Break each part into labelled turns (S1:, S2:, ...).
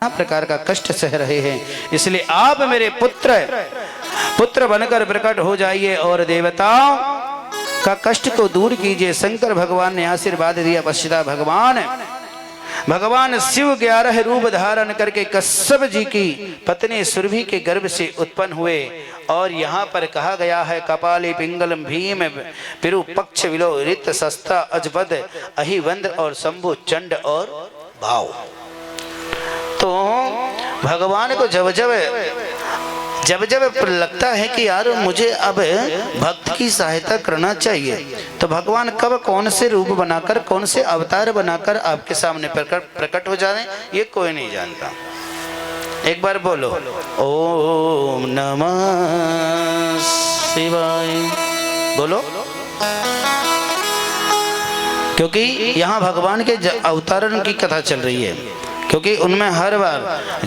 S1: प्रकार का कष्ट सह रहे हैं, इसलिए आप मेरे पुत्र बनकर प्रकट हो जाइए और देवताओं का कष्ट को दूर कीजिए। शंकर भगवान ने आशीर्वाद दिया। पश्चात भगवान शिव 11 रूप धारण करके कश्यप जी की पत्नी सुरभि के गर्भ से उत्पन्न हुए। और यहाँ पर कहा गया है कपाली पिंगलम भीम पिरुपक्ष विलो रित सस्ता अजबद अहिवंद और शंभु चंड और भाव। तो भगवान को जब जब लगता है कि यार मुझे अब भक्त की सहायता करना चाहिए, तो भगवान कब कौन से रूप बनाकर कौन से अवतार बनाकर आपके सामने प्रकट हो जाए ये कोई नहीं जानता। एक बार बोलो ओम नमः शिवाय, बोलो। क्योंकि यहाँ भगवान के अवतारण की कथा चल रही है, क्योंकि उनमें हर बार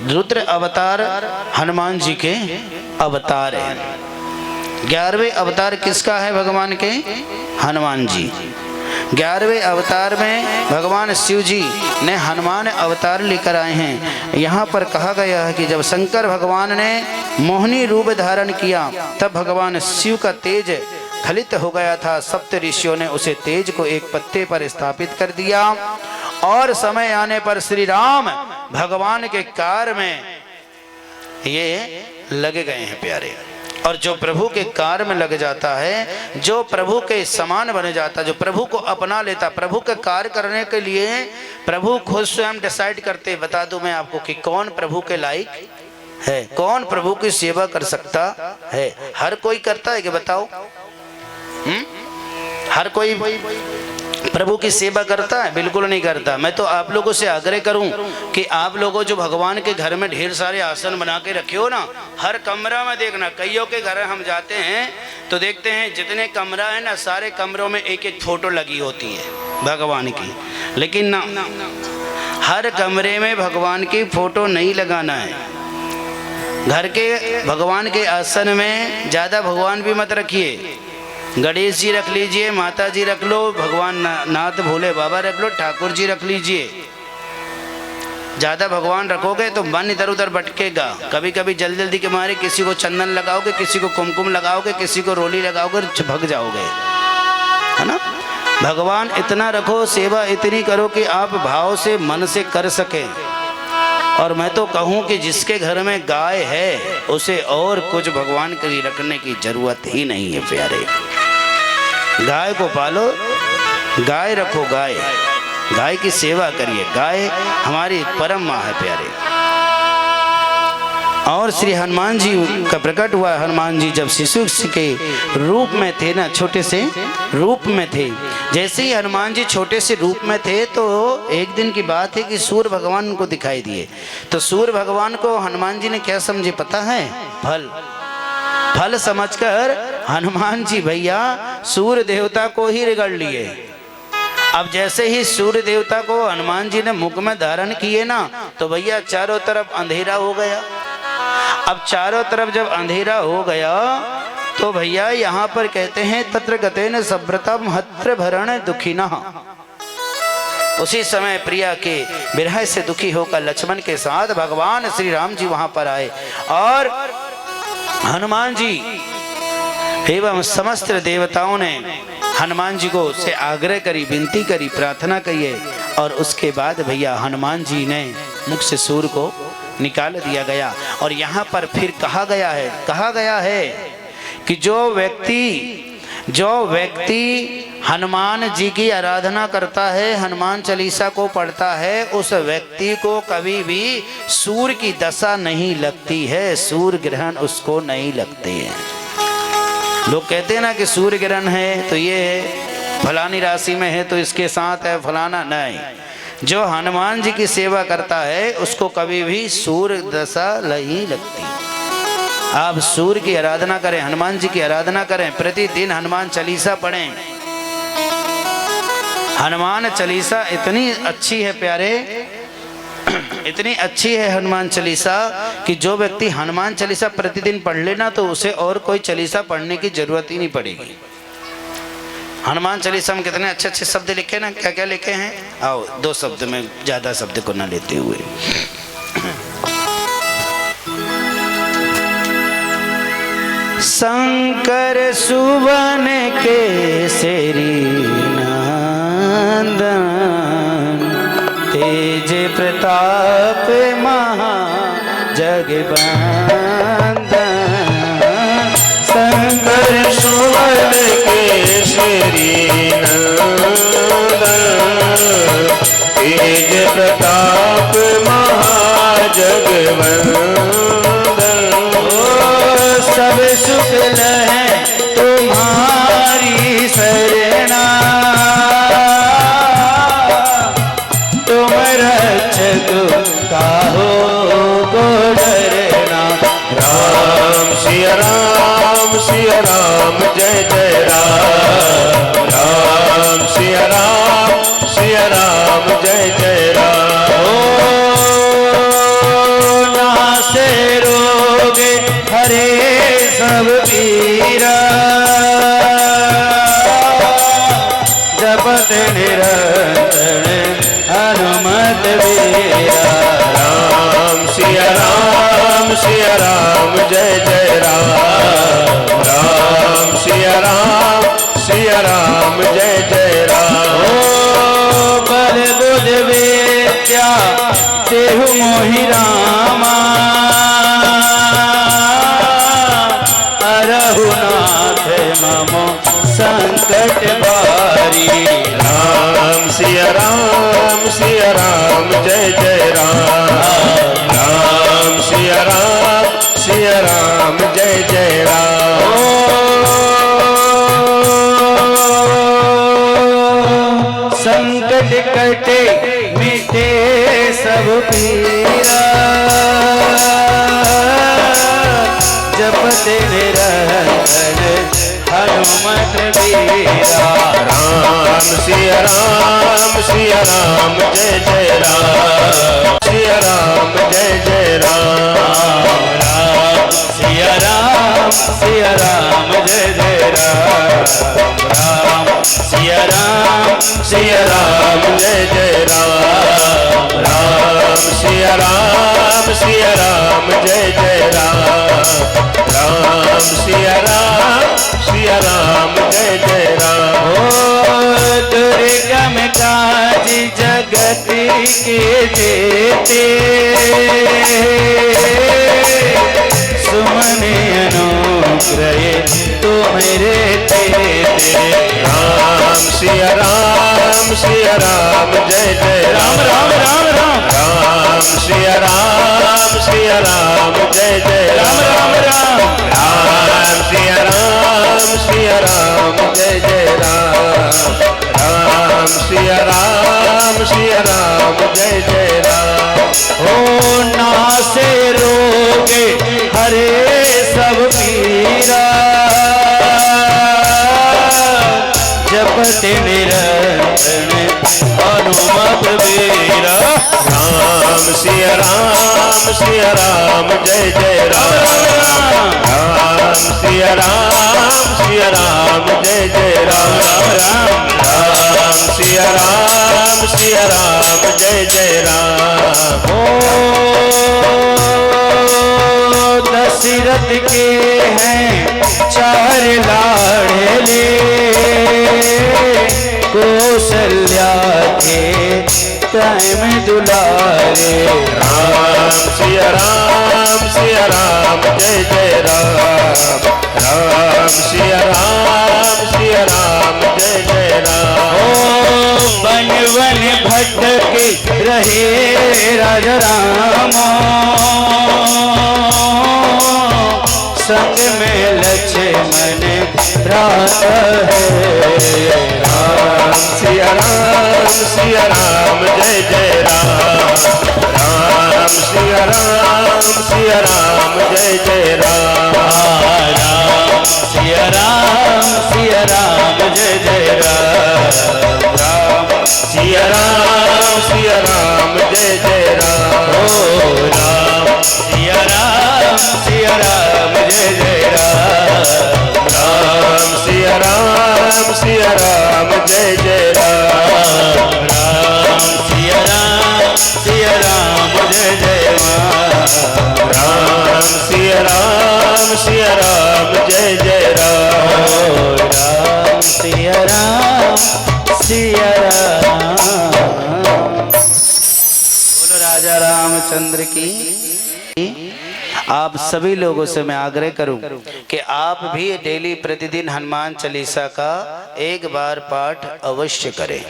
S1: रुद्र अवतार हनुमान जी के अवतार हैं। 11वें अवतार किसका है? भगवान के हनुमान जी। 11वें अवतार में भगवान शिव जी ने हनुमान अवतार लेकर आए हैं। यहाँ पर कहा गया है कि जब शंकर भगवान ने मोहिनी रूप धारण किया तब भगवान शिव का तेज फलित हो गया था। सप्त ऋषियों ने उसे तेज को एक पत्ते पर स्थापित कर दिया और समय आने पर श्री राम भगवान के कार्य में ये लगे गए हैं प्यारे। और जो प्रभु के कार्य में लग जाता है, जो प्रभु के समान बन जाता, जो प्रभु को अपना लेता, प्रभु का कार्य करने के लिए प्रभु खुद स्वयं डिसाइड करते। बता दूं मैं आपको कि कौन प्रभु के लायक है, कौन प्रभु की सेवा कर सकता है। हर कोई करता है कि बताओ? हर कोई प्रभु की सेवा करता है? बिल्कुल नहीं करता। मैं तो आप लोगों से आग्रह करूं कि आप लोगों जो भगवान के घर में ढेर सारे आसन बना के रखे हो ना, हर कमरा में देखना। कईयों के घर हम जाते हैं तो देखते हैं जितने कमरा है ना, सारे कमरों में एक एक फोटो लगी होती है भगवान की। लेकिन ना, हर कमरे में भगवान की फोटो नहीं लगाना है। घर के भगवान के आसन में ज़्यादा भगवान भी मत रखिए। गणेश जी रख लीजिए, माता जी रख लो, भगवान नाथ भोले बाबा रख लो, ठाकुर जी रख लीजिए। ज़्यादा भगवान रखोगे तो मन इधर उधर भटकेगा। कभी कभी जल्दी के मारे किसी को चंदन लगाओगे, किसी को कुमकुम लगाओगे, किसी को रोली लगाओगे, भग जाओगे, है ना। भगवान इतना रखो, सेवा इतनी करो कि आप भाव से मन से कर सकें। और मैं तो कहूँ कि जिसके घर में गाय है उसे और कुछ भगवान के लिए रखने की जरूरत ही नहीं है प्यारे। गाय को पालो, गाय रखो, गाय की सेवा करिए। गाय हमारी परम माँ है प्यारे। और श्री हनुमान जी का प्रकट हुआ। हनुमान जी जब शिशु के रूप में थे ना, छोटे से रूप में थे, जैसे ही हनुमान जी छोटे से रूप में थे तो एक दिन की बात है कि सूर्य भगवान उनको दिखाई दिए। तो सूर्य भगवान को हनुमान जी ने क्या समझे पता है? फल समझकर हनुमान जी भैया सूर्य देवता को ही रगड़ लिए। अब जैसे ही सूर्य देवता को हनुमान जी ने मुख में धारण किए ना, तो भैया चारों तरफ अंधेरा हो गया। अब चारों तरफ जब अंधेरा हो गया तो भैया यहाँ पर कहते हैं तत्र गतेन सव्रतम हत्र भरण दुखिना। उसी समय प्रिया के विरह से दुखी होकर लक्ष्मण के साथ भगवान श्री राम जी वहां पर आए और हनुमान जी एवं समस्त देवताओं ने हनुमान जी को से आग्रह करी, विनती करी, प्रार्थना करिए। और उसके बाद भैया हनुमान जी ने मुख से सूर्य को निकाल दिया गया। और यहाँ पर फिर कहा गया है कि जो व्यक्ति हनुमान जी की आराधना करता है, हनुमान चालीसा को पढ़ता है, उस व्यक्ति को कभी भी सूर्य की दशा नहीं लगती है, सूर्य ग्रहण उसको नहीं लगते हैं। लोग कहते हैं ना कि सूर्य ग्रहण है तो ये फलानी राशि में है तो इसके साथ है फलाना। नहीं, जो हनुमान जी की सेवा करता है उसको कभी भी सूर्य दशा नहीं लगती। आप सूर्य की आराधना करें, हनुमान जी की आराधना करें, प्रतिदिन हनुमान चालीसा पढ़ें। हनुमान चालीसा इतनी अच्छी है प्यारे, इतनी अच्छी है हनुमान चालीसा कि जो व्यक्ति हनुमान चालीसा प्रतिदिन पढ़ लेना तो उसे और कोई चालीसा पढ़ने की जरूरत ही नहीं पड़ेगी। हनुमान चालीसा में कितने अच्छे अच्छे शब्द लिखे ना, क्या क्या लिखे हैं? आओ 2 शब्द में, ज़्यादा शब्द को ना लेते हुए। शंकर सुवन के सेरी नंदन तेज प्रताप महा जगबंदन
S2: शंकर सुवन के श्री नंदन तेज प्रताप महाजगवंदन
S1: सब सुख लहै तुम्हारी शरणा तुम रक्षक काहो को डरना।
S2: राम सिया राम जय जय राम राम सिया राम जय जय राम।
S1: नासे रोग हरे सब पीरा जपत निरंतर हनुमत वीरा।
S2: राम सिया राम जय जय राम राम सिया राम जय जय राम।
S1: बल बुध विद्या देहु मोहि रामा रघुनाथ मम संकट भारी।
S2: राम सिया राम जय जय राम राम सिया राम जय जय राम।
S1: संकट कटे मिटे सब पीरा जपत निरंतर हनुमत वीरा।
S2: राम सिया राम जय जय राम सिया राम जय जय राम
S1: राम सिया राम जय जय राम राम सिया राम
S2: जय जय राम राम सिया राम जय जय राम राम सिया राम जय जय राम।
S1: ओ दुर्गम काज जगत के देते सुमन अनुग्रह तुम्हारे तेरे।
S2: राम सिया राम जय जय राम
S1: राम राम राम
S2: राम सिया राम जय जय
S1: राम राम राम
S2: राम सिया राम जय जय राम राम सिया राम जय जय राम।
S1: हो नासे रोग हरे सब पीरा जपत निरंतर हनुमत वीरा।
S2: राम सिया राम जय जय राम राम सिया राम जय जय राम राम सिया राम जय जय राम।
S1: ओ दशरथ के हैं चार लाडले कौशल्या के टाइम दुलारे।
S2: राम सिया राम जय जय राम राम सिया राम जय जय राम।
S1: ओ वन वन भटक रहे राजा राम संग में लक्ष्मण भ्रात है।
S2: राम सिया राम जय जय राम राम सिया राम जय जय राम
S1: राम सिया राम जय जय राम राम
S2: सिया राम जय जय राम।
S1: ओ राम सिया राम जय जय राम
S2: राम सिया राम जय जय राम
S1: राम सिया राम जय जय राम
S2: राम सिया राम जय
S1: रामचंद्र की। आप सभी लोगों से मैं आग्रह करूं कि आप भी डेली प्रतिदिन हनुमान चालीसा का एक बार पाठ अवश्य करें।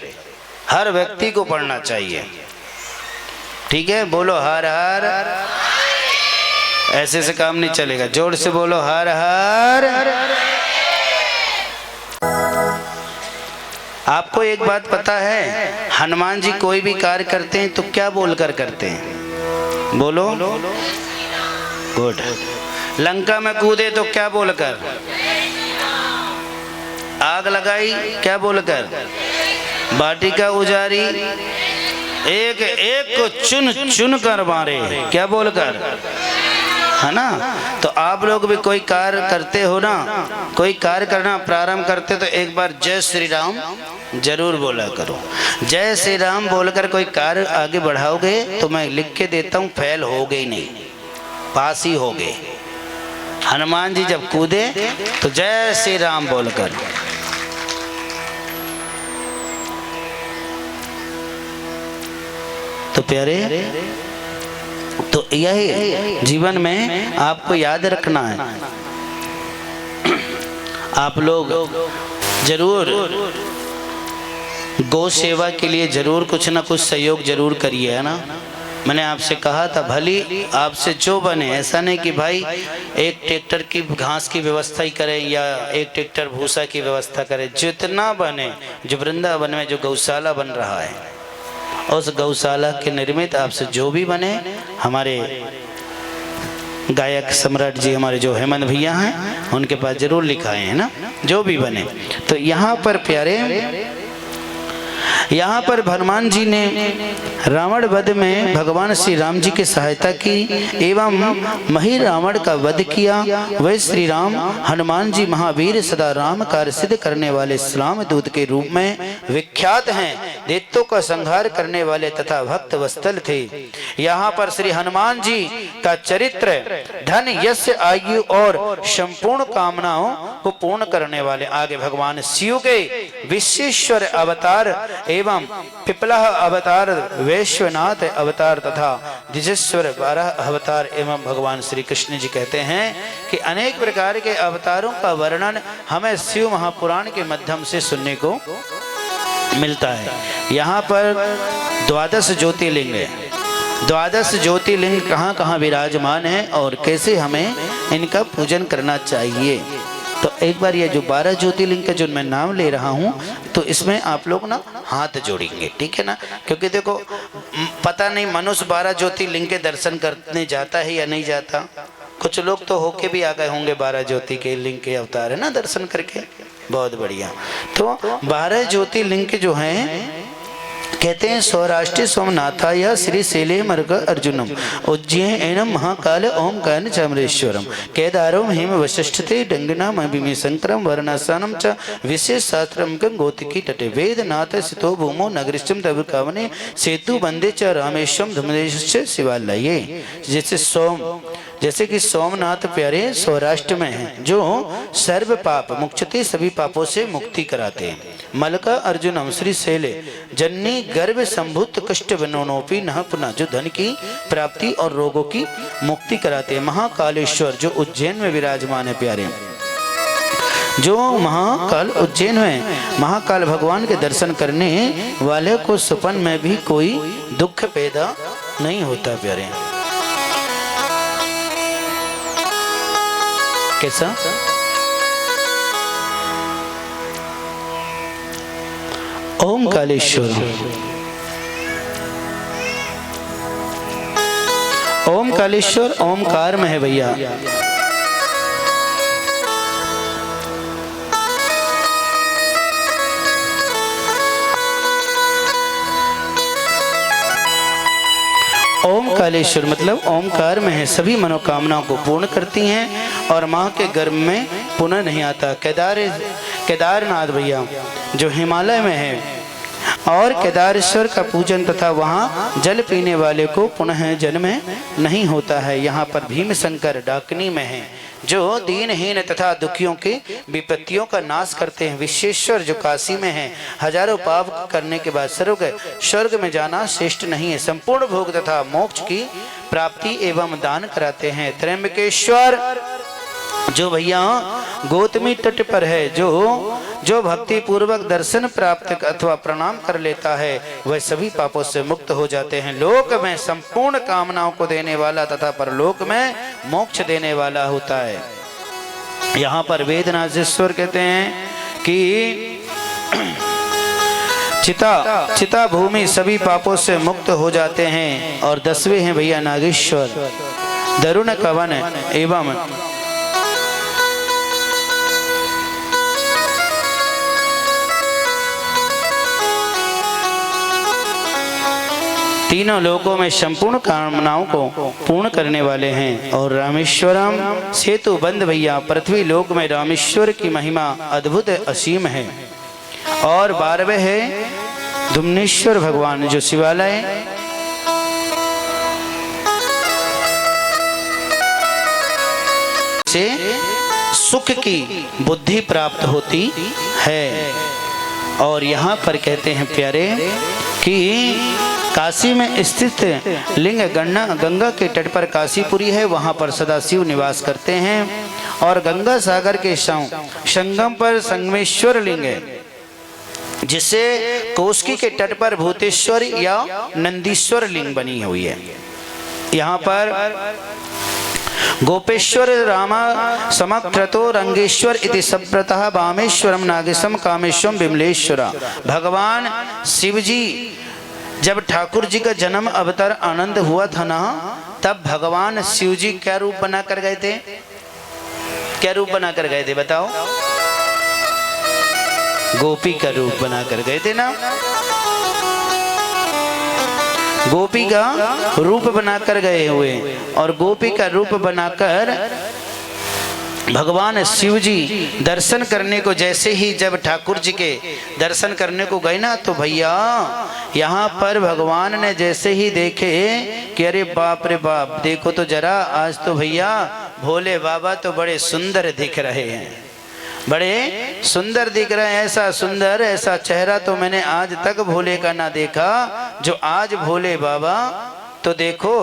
S1: हर व्यक्ति को पढ़ना चाहिए, ठीक है? बोलो हर हर। ऐसे से काम नहीं चलेगा, जोर से बोलो हर हर। आपको एक बात पता है, हनुमान जी कोई भी कार्य करते हैं तो क्या बोलकर करते हैं? बोलो। गुड। लंका में कूदे तो क्या बोलकर? आग लगाई क्या बोलकर? वाटिका उजारी, एक एक को चुन चुन कर मारे क्या बोलकर? है ना? तो आप लोग भी कोई कार्य करते हो ना, कोई कार्य करना प्रारंभ करते तो एक बार जय श्री राम जरूर बोला करो। जय श्री राम बोलकर कोई कार्य आगे बढ़ाओगे तो मैं लिख के देता हूँ, फेल हो गई नहीं, पास ही हो गए। हनुमान जी जब कूदे तो जय श्री राम बोलकर। तो प्यारे, तो यही जीवन में आपको याद रखना है। आप लोग जरूर गौ सेवा के लिए जरूर कुछ ना कुछ सहयोग जरूर करिए, है ना? मैंने आपसे कहा था भली आपसे जो बने, ऐसा नहीं कि भाई एक ट्रैक्टर की घास की व्यवस्था ही करें या एक ट्रैक्टर भूसा की व्यवस्था करें। जितना बने, जो वृंदावन में जो गौशाला बन रहा है उस गौशाला के निर्मित आपसे जो भी बने, हमारे गायक सम्राट जी हमारे जो हेमंत भैया हैं उनके पास जरूर लिखाए हैं ना, जो भी बने। तो यहाँ पर प्यारे, यहाँ पर हनुमान जी ने रावण वध में भगवान श्री राम जी की सहायता की एवं मही रावण का वध किया। वह श्री राम हनुमान जी महावीर सदा राम कार्य सिद्ध करने वाले इस्लाम दूत के रूप में विख्यात हैं। दैत्यों का संहार करने वाले तथा भक्त वत्सल थे। यहाँ पर श्री हनुमान जी का चरित्र धन यश आयु और संपूर्ण कामनाओं को पूर्ण करने वाले, आगे भगवान शिव के विश्वेश्वर अवतार एवं पिपलाह अवतार, वैश्वनाथ अवतार तथा द्विजेश्वर 12 अवतार एवं भगवान श्री कृष्ण जी कहते हैं कि अनेक प्रकार के अवतारों का वर्णन हमें शिव महापुराण के माध्यम से सुनने को मिलता है। यहाँ पर 12 ज्योतिर्लिंग है। 12 ज्योतिर्लिंग कहाँ कहाँ विराजमान है और कैसे हमें इनका पूजन करना चाहिए। तो एक बार ये जो 12 ज्योतिर्लिंग का जो मैं नाम ले रहा हूँ तो इसमें आप लोग ना हाथ जोड़ेंगे, ठीक है ना? क्योंकि देखो पता नहीं मनुष्य 12 ज्योतिर्लिंग के दर्शन करने जाता है या नहीं जाता। कुछ लोग तो होके भी आ गए होंगे 12 ज्योति के लिंग के अवतार, है ना, दर्शन करके। बहुत बढ़िया। तो 12 ज्योतिर्लिंग के जो हैं कहते हैं सौराष्ट्र सोमनाथाय श्री शैले मर्ग अर्जुनम उज्जैनम महाकाल ओमकार चामरेश्वरम केदारम हिम वशिष्ठते डंगनाम अभिमे शंकरम वर्णासानम च विशेष शास्त्रम गंगोतिकी तटे वेदनाथ सितो भूमो नगरिष्टम तब कावने सेतु बंदे च रामेश्वरम धुमदेश शिवालये। जैसे कि सोमनाथ प्यारे सौराष्ट्र में हैं जो सर्व पाप मुक्षते सभी पापों से मुक्ति कराते हैं। मलका अर्जुनम श्री शैले जन्नी गर्भ संभूत कष्ट बनोनोपी न पुनः जो धन की प्राप्ति और रोगों की मुक्ति कराते हैं। महाकालेश्वर जो उज्जैन में विराजमान है प्यारे, जो महाकाल उज्जैन में महाकाल भगवान के दर्शन करने वाले को सपन में भी कोई दुख पैदा नहीं होता प्यारे। कैसा? ओम कालेश्वर, ओम कालेश्वर ओमकार में है भैया। ओम कालेश्वर मतलब ओमकार में है, सभी मनोकामनाओं को पूर्ण करती हैं और माँ के गर्भ में पुनः नहीं आता। केदारनाथ भैया जो हिमालय में है और केदारेश्वर का पूजन तथा वहाँ जल पीने वाले को पुनः जन्म नहीं होता है। यहाँ पर भीम शंकर डाकनी में है, जो दीनहीन तथा दुखियों की विपत्तियों का नाश करते हैं। विश्वेश्वर जो काशी में है, हजारों पाप करने के बाद स्वर्ग में जाना श्रेष्ठ नहीं है। संपूर्ण भोग तथा मोक्ष की प्राप्ति एवं दान कराते हैं। त्र्यंबकेश्वर जो भैया गौतमी तट पर है, जो भक्ति पूर्वक दर्शन प्राप्त अथवा प्रणाम कर लेता है, वह सभी पापों से मुक्त हो जाते हैं। लोक में संपूर्ण कामनाओं को देने वाला तथा परलोक में मोक्ष देने वाला होता है। यहाँ पर वेदनाथेश्वर कहते हैं कि चिता भूमि सभी पापों से मुक्त हो जाते हैं। और 10वें हैं भैया नागेश्वर, दरुण कवन एवं तीनों लोकों में संपूर्ण कामनाओं को पूर्ण करने वाले हैं। और रामेश्वरम सेतु बंद भैया, पृथ्वी लोक में रामेश्वर की महिमा अद्भुत असीम है। और 12वें है धुम्नेश्वर भगवान, जो शिवालय से सुख की बुद्धि प्राप्त होती है। और यहाँ पर कहते हैं प्यारे कि काशी में स्थित लिंग गंगा के तट पर काशीपुरी है, वहाँ पर सदाशिव निवास करते हैं। और गंगा सागर के संगम पर संगमेश्वर लिंग है, जिससे कोस्की के तट पर भूतेश्वर या नंदीश्वर लिंग बनी हुई है। यहाँ पर गोपेश्वर रामा समक्रतो रंगेश्वर इति सप्रतः वामेश्वरम नागेशम कामेश्वरम विमलेश्वरा। भगवान शिव जी जब ठाकुर जी का जन्म अवतार आनंद हुआ था ना, तब भगवान शिव जी क्या रूप बना कर गए थे? क्या रूप बना कर गए थे बताओ? गोपी का रूप बना कर गए थे ना। गोपी का रूप बनाकर गए हुए, और गोपी का रूप बनाकर भगवान शिव जी दर्शन करने को जैसे ही जब ठाकुर जी के दर्शन करने को गए ना, तो भैया यहाँ पर भगवान ने जैसे ही देखे कि अरे बाप रे बाप, देखो तो जरा, आज तो भैया भोले बाबा तो बड़े सुंदर दिख रहे हैं, बड़े सुंदर दिख रहे हैं। ऐसा सुंदर, ऐसा चेहरा तो मैंने आज तक भोले का ना देखा, जो आज भोले बाबा तो देखो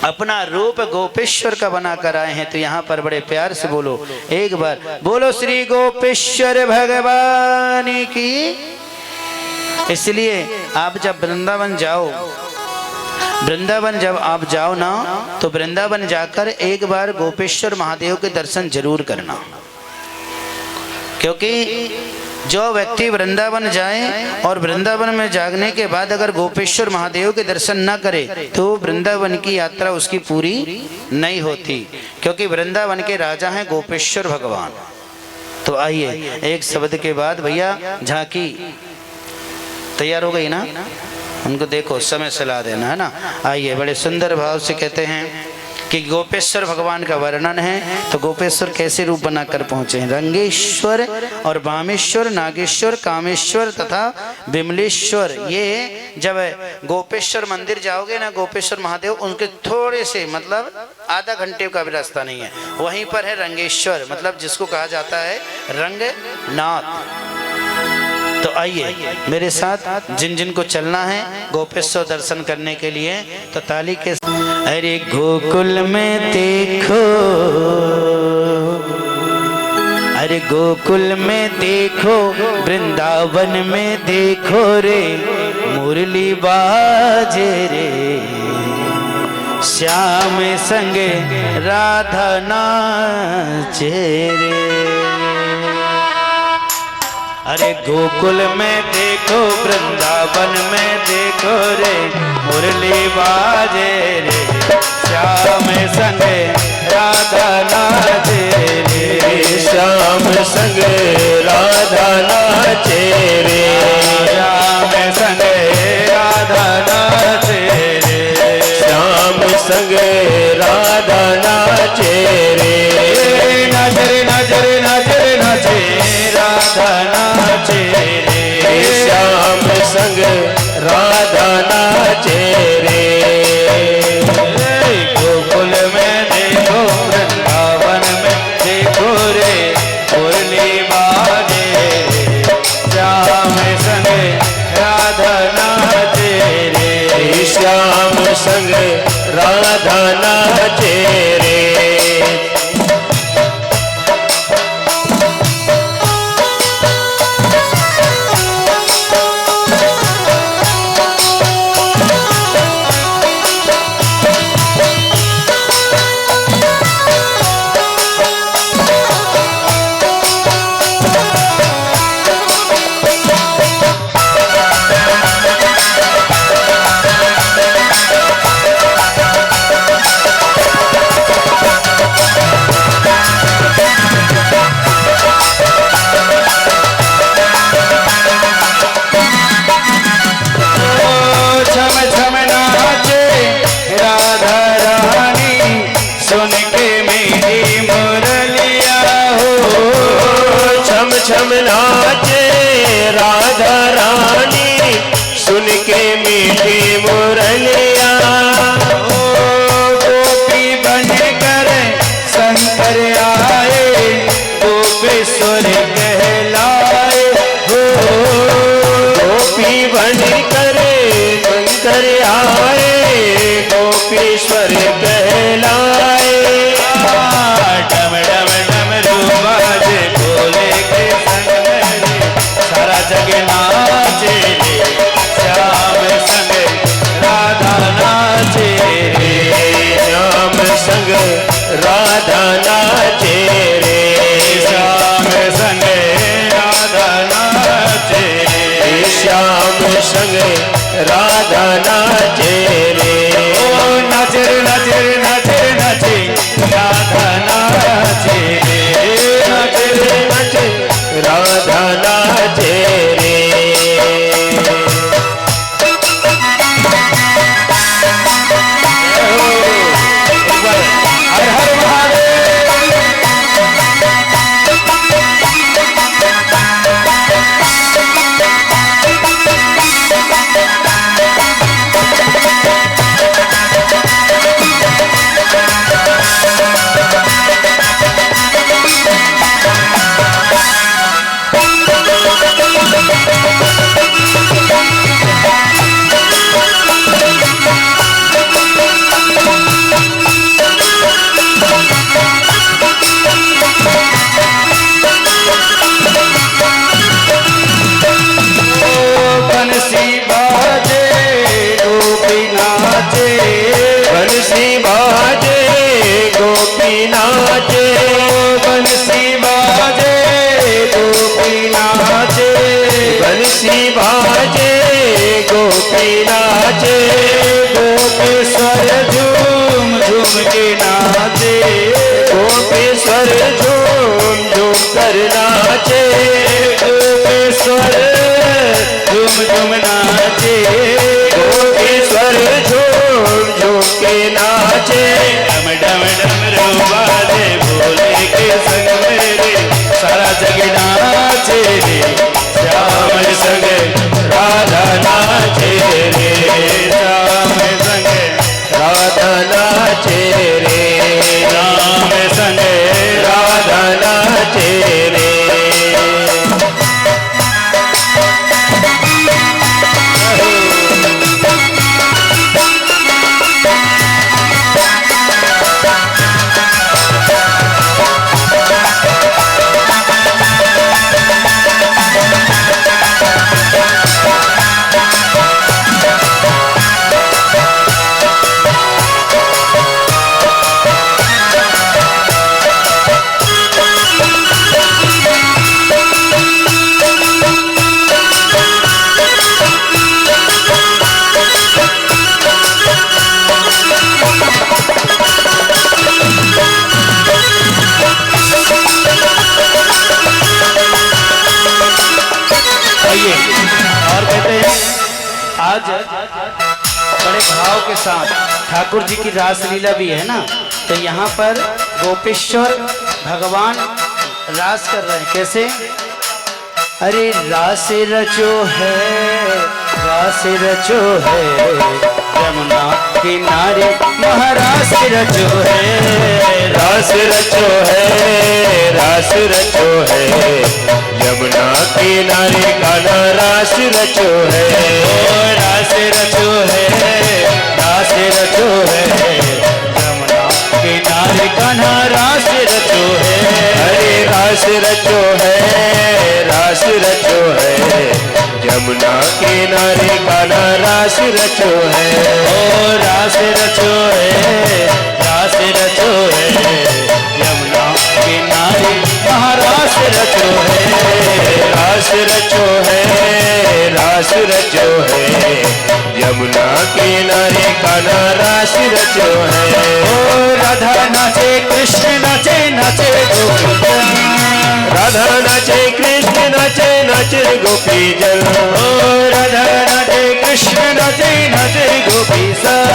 S1: अपना रूप गोपेश्वर का बना कर आए हैं। तो यहाँ पर बड़े प्यार से बोलो, एक बार बोलो श्री गोपेश्वर भगवान की। इसलिए आप जब वृंदावन जाओ, वृंदावन जब आप जाओ ना, तो वृंदावन जाकर एक बार गोपेश्वर महादेव के दर्शन जरूर करना। क्योंकि जो व्यक्ति वृंदावन जाए और वृंदावन में जागने के बाद अगर गोपेश्वर महादेव के दर्शन न करे, तो वृंदावन की यात्रा उसकी पूरी नहीं होती। क्योंकि वृंदावन के राजा हैं गोपेश्वर भगवान। तो आइए एक शब्द के बाद भैया झांकी तैयार हो गई ना, उनको देखो समय से ला देना है ना। आइए बड़े सुंदर भाव से कहते हैं कि गोपेश्वर भगवान का वर्णन है। तो गोपेश्वर कैसे रूप बनाकर पहुंचे हैं? रंगेश्वर और वामेश्वर, नागेश्वर, कामेश्वर तथा विमलेश्वर। ये जब गोपेश्वर मंदिर जाओगे ना, गोपेश्वर महादेव, उनके थोड़े से मतलब आधा घंटे का भी रास्ता नहीं है, वहीं पर है रंगेश्वर, मतलब जिसको कहा जाता है रंगनाथ। तो आइए मेरे साथ जिन जिन को चलना है गोपेश्वर दर्शन करने के लिए, तो ताली के अरे गोकुल में देखो, अरे गोकुल में देखो, वृंदावन में देखो रे, मुरली बाजे रे, श्याम संग राधा नाचे रे। अरे गोकुल में देखो, वृंदावन में देखो रे, मुरली बाजे रे, श्याम संग राधा नाचे रे,
S2: श्याम संग राधा नाचे रे,
S1: श्याम संग राधा नाचे रे,
S2: श्याम संग राधा नाचे रे,
S1: नजर नजर नजर नाचे राधा नाचे रे,
S2: श्याम राधा नाचे रे। छम नाचे राधा रानी सुन के मीठी मुरलिया।
S1: गोपी बन कर शंकर आए गोपेश्वर कहलाए हो।
S2: गोपी बन कर शंकर आए गोपेश्वर कहलाए।
S1: डम डम डम रूबाजे भोले के संग मेरे सारा जग नाचे रे। श्याम संग राधा नाचे रे।
S2: श्याम संग राधा नाचे रे।
S1: श्याम संग राधा नाचे रे।
S2: श्याम संग राधा नाचे रे।
S1: ओ नाचे रे नाचे रे नाचे रे नाचे राधा नाचे रे। नाचे रे नाचे
S2: राधा नाचे रे।
S1: हर हर बंसी बाजे गोपी नाचे।
S2: बंसी बाजे गोपी नाचे।
S1: बंसी बाजे गोपी नाचे।
S2: बंसी बाजे गोपी नाचे।
S1: गोपेश्वर झूम झूम के नाचे।
S2: गोपेश्वर झूम झूम कर नाचे।
S1: गोपेश्वर झूम झूम नाचे।
S2: गोपेश्वर झूम झूम के नाचे।
S1: डम डम डम रूबाजे भोले के संग मेरे सारा जग नाचे रे।
S2: श्याम संग राधा नाचे रे।
S1: श्याम संग
S2: राधा नाचे रे।
S1: राम संग
S2: राधा नाचे रे।
S1: आइए और कहते हैं आज बड़े भाव के साथ ठाकुर जी की रासलीला भी है ना। तो यहाँ पर गोपेश्वर भगवान रास कर रहे हैं। कैसे? अरे रास रचो है यमुना किनारे महारास रचो है।
S2: रास रचो है यमुना किनारे कान्हा रास रचो है।
S1: रास रचो है
S2: रास रचो है, रास रचो है, यमुना किनारे कान्हा रास रचो है।
S1: ओ रास रचो है, रास रचो है, यमुना किनारे महारास रचो है।
S2: रास रचो है, रास रचो है, यमुना किनारे कान्हा रास रचो है।
S1: ओ राधा नाचे कृष्ण नाचे नाचे गोपीजन,
S2: राधा नाचे कृष्ण नाचे नाचे गोपी जन।
S1: ओ राधा नाचे कृष्ण नाचे नाचे गोपीजन,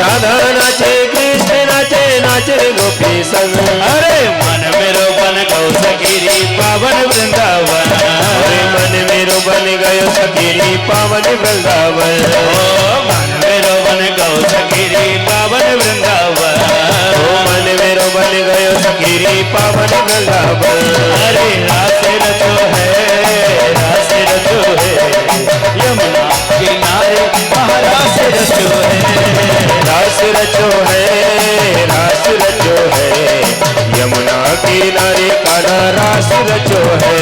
S2: राधा नाचे कृष्ण नाचे नाचे गोपी संग।
S1: अरे मन मेरो बन गौ सखीरी पावन वृंदावन,
S2: अरे मन मेरो बन गयो सखीरी पावन वृंदावन।
S1: ओ मन मेरो बन गौ सखीरी पावन वृंदावन,
S2: ओ मन मेरो बन गयो सखीरी पावन वृंदावन।
S1: अरे रास रचो है, रास रचो है, यमुना किनारे महारास रचो है।
S2: रास रचो है, रास रचो है, यमुना किनारे कान्हा रास रचो है।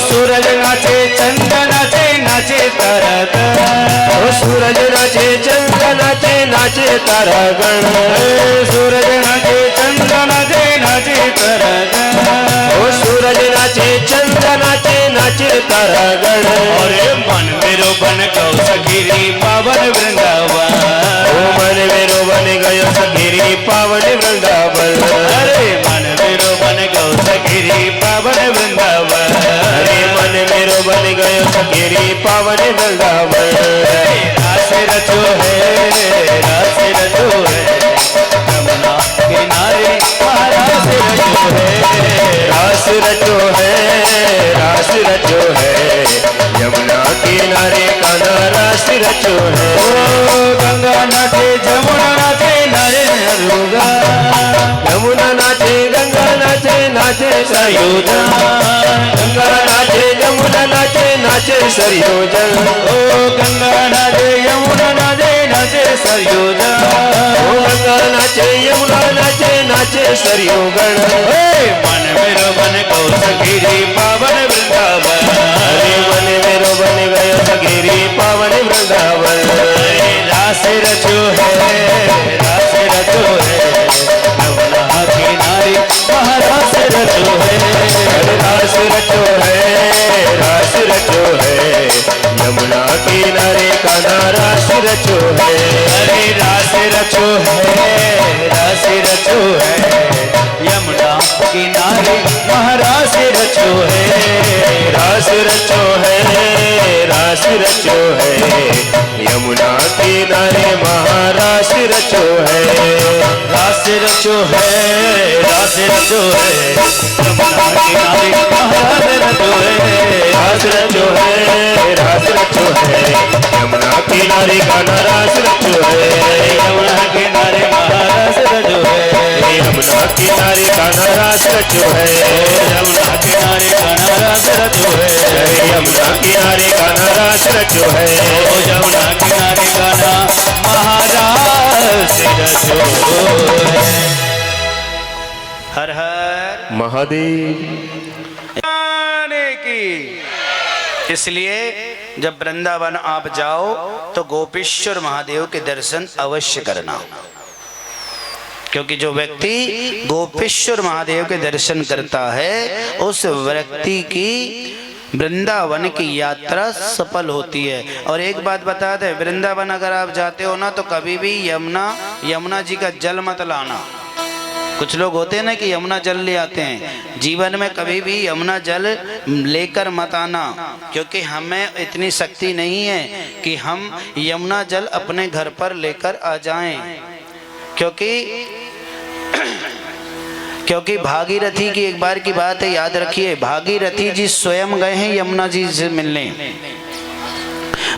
S1: सूरज नाचे चंद्र नाचे नाचे तारागण,
S2: ओ सूरज नाचे चंद्र नाचे नाचे तारागण।
S1: सूरज नाचे चंद्र नाचे नाचे तारागण,
S2: ओ सूरज नाचे चंद्र नाचे नाचे तारागण।
S1: अरे मन मेरो बन गौ सखीरी पावन वृंदावन,
S2: ओ मन मेरो बन गयो सखीरी पावन वृंदावन।
S1: अरे मन मेरो बन गौ सखीरी पावन वृंदावन,
S2: अरे मन मेरो बन गयो सखीरी पावन वृंदावन।
S1: रास रचो है, रास रचो है, यमुना किनारे महारास रचो है।
S2: रास रचो है, रास रचो है, यमुना किनारे कान्हा रास रचो है।
S1: ओ गंगा नाचे जमुना नाचे नारे नरुगा,
S2: यमुना नाचे गंगा नाचे नाचे सरयोजन। गंगा नाचे यमुना नाचे नाचे सरयोजन।
S1: ओ गंगा नाचे यमुना नाचे नाचे सरयोजन,
S2: ओ गंगा नाचे यमुना नाचे नाचे सरयोगण।
S1: मन मेरो बन गौ सखीरी पावन वृंदावन,
S2: अरे मन मेरो बन गयो सखीरी पावन वृंदावन।
S1: रास रचो है, रास रचो है, यमुना किनारे महारास रचो है।
S2: रास रचो है, रास रचो है, यमुना किनारे कान्हा रास रचो है।
S1: अरे रास रचो है, रास रचो है, यमुना किनारे महारास रचो है।
S2: रास रचो है, रास रचो है, यमुना किनारे महारास रचो है।
S1: रास रचो है, रास रचो है, यमुना किनारे महारास रचो है।
S2: रास रचो है, रास रचो है, यमुना किनारे कान्हा रास रचो है।
S1: यमुना किनारे महारास रचो है,
S2: यमुना किनारे कान्हा रास रचो है।
S1: यमुना किनारे कान्हा रास रचो है।
S2: यमुना किनारे कान्हा रास रचो है।
S1: ओ यमुना किनारे कान्हा महारास रचो है। हर हर
S2: महादेव
S1: की। इसलिए जब वृंदावन आप जाओ तो गोपेश्वर महादेव के दर्शन अवश्य करना, क्योंकि जो व्यक्ति गोपेश्वर महादेव के दर्शन करता है उस व्यक्ति की वृंदावन की यात्रा सफल होती है। और एक बात बता दें, वृंदावन अगर आप जाते हो ना तो कभी भी यमुना जी का जल मत लाना। कुछ लोग होते हैं ना कि यमुना जल ले आते हैं, जीवन में कभी भी यमुना जल लेकर मत आना, क्योंकि हमें इतनी शक्ति नहीं है कि हम यमुना जल अपने घर पर लेकर आ जाएं। क्योंकि भागीरथी की एक बार की बात है, याद रखिए, भागीरथी जी स्वयं गए हैं यमुना जी से मिलने।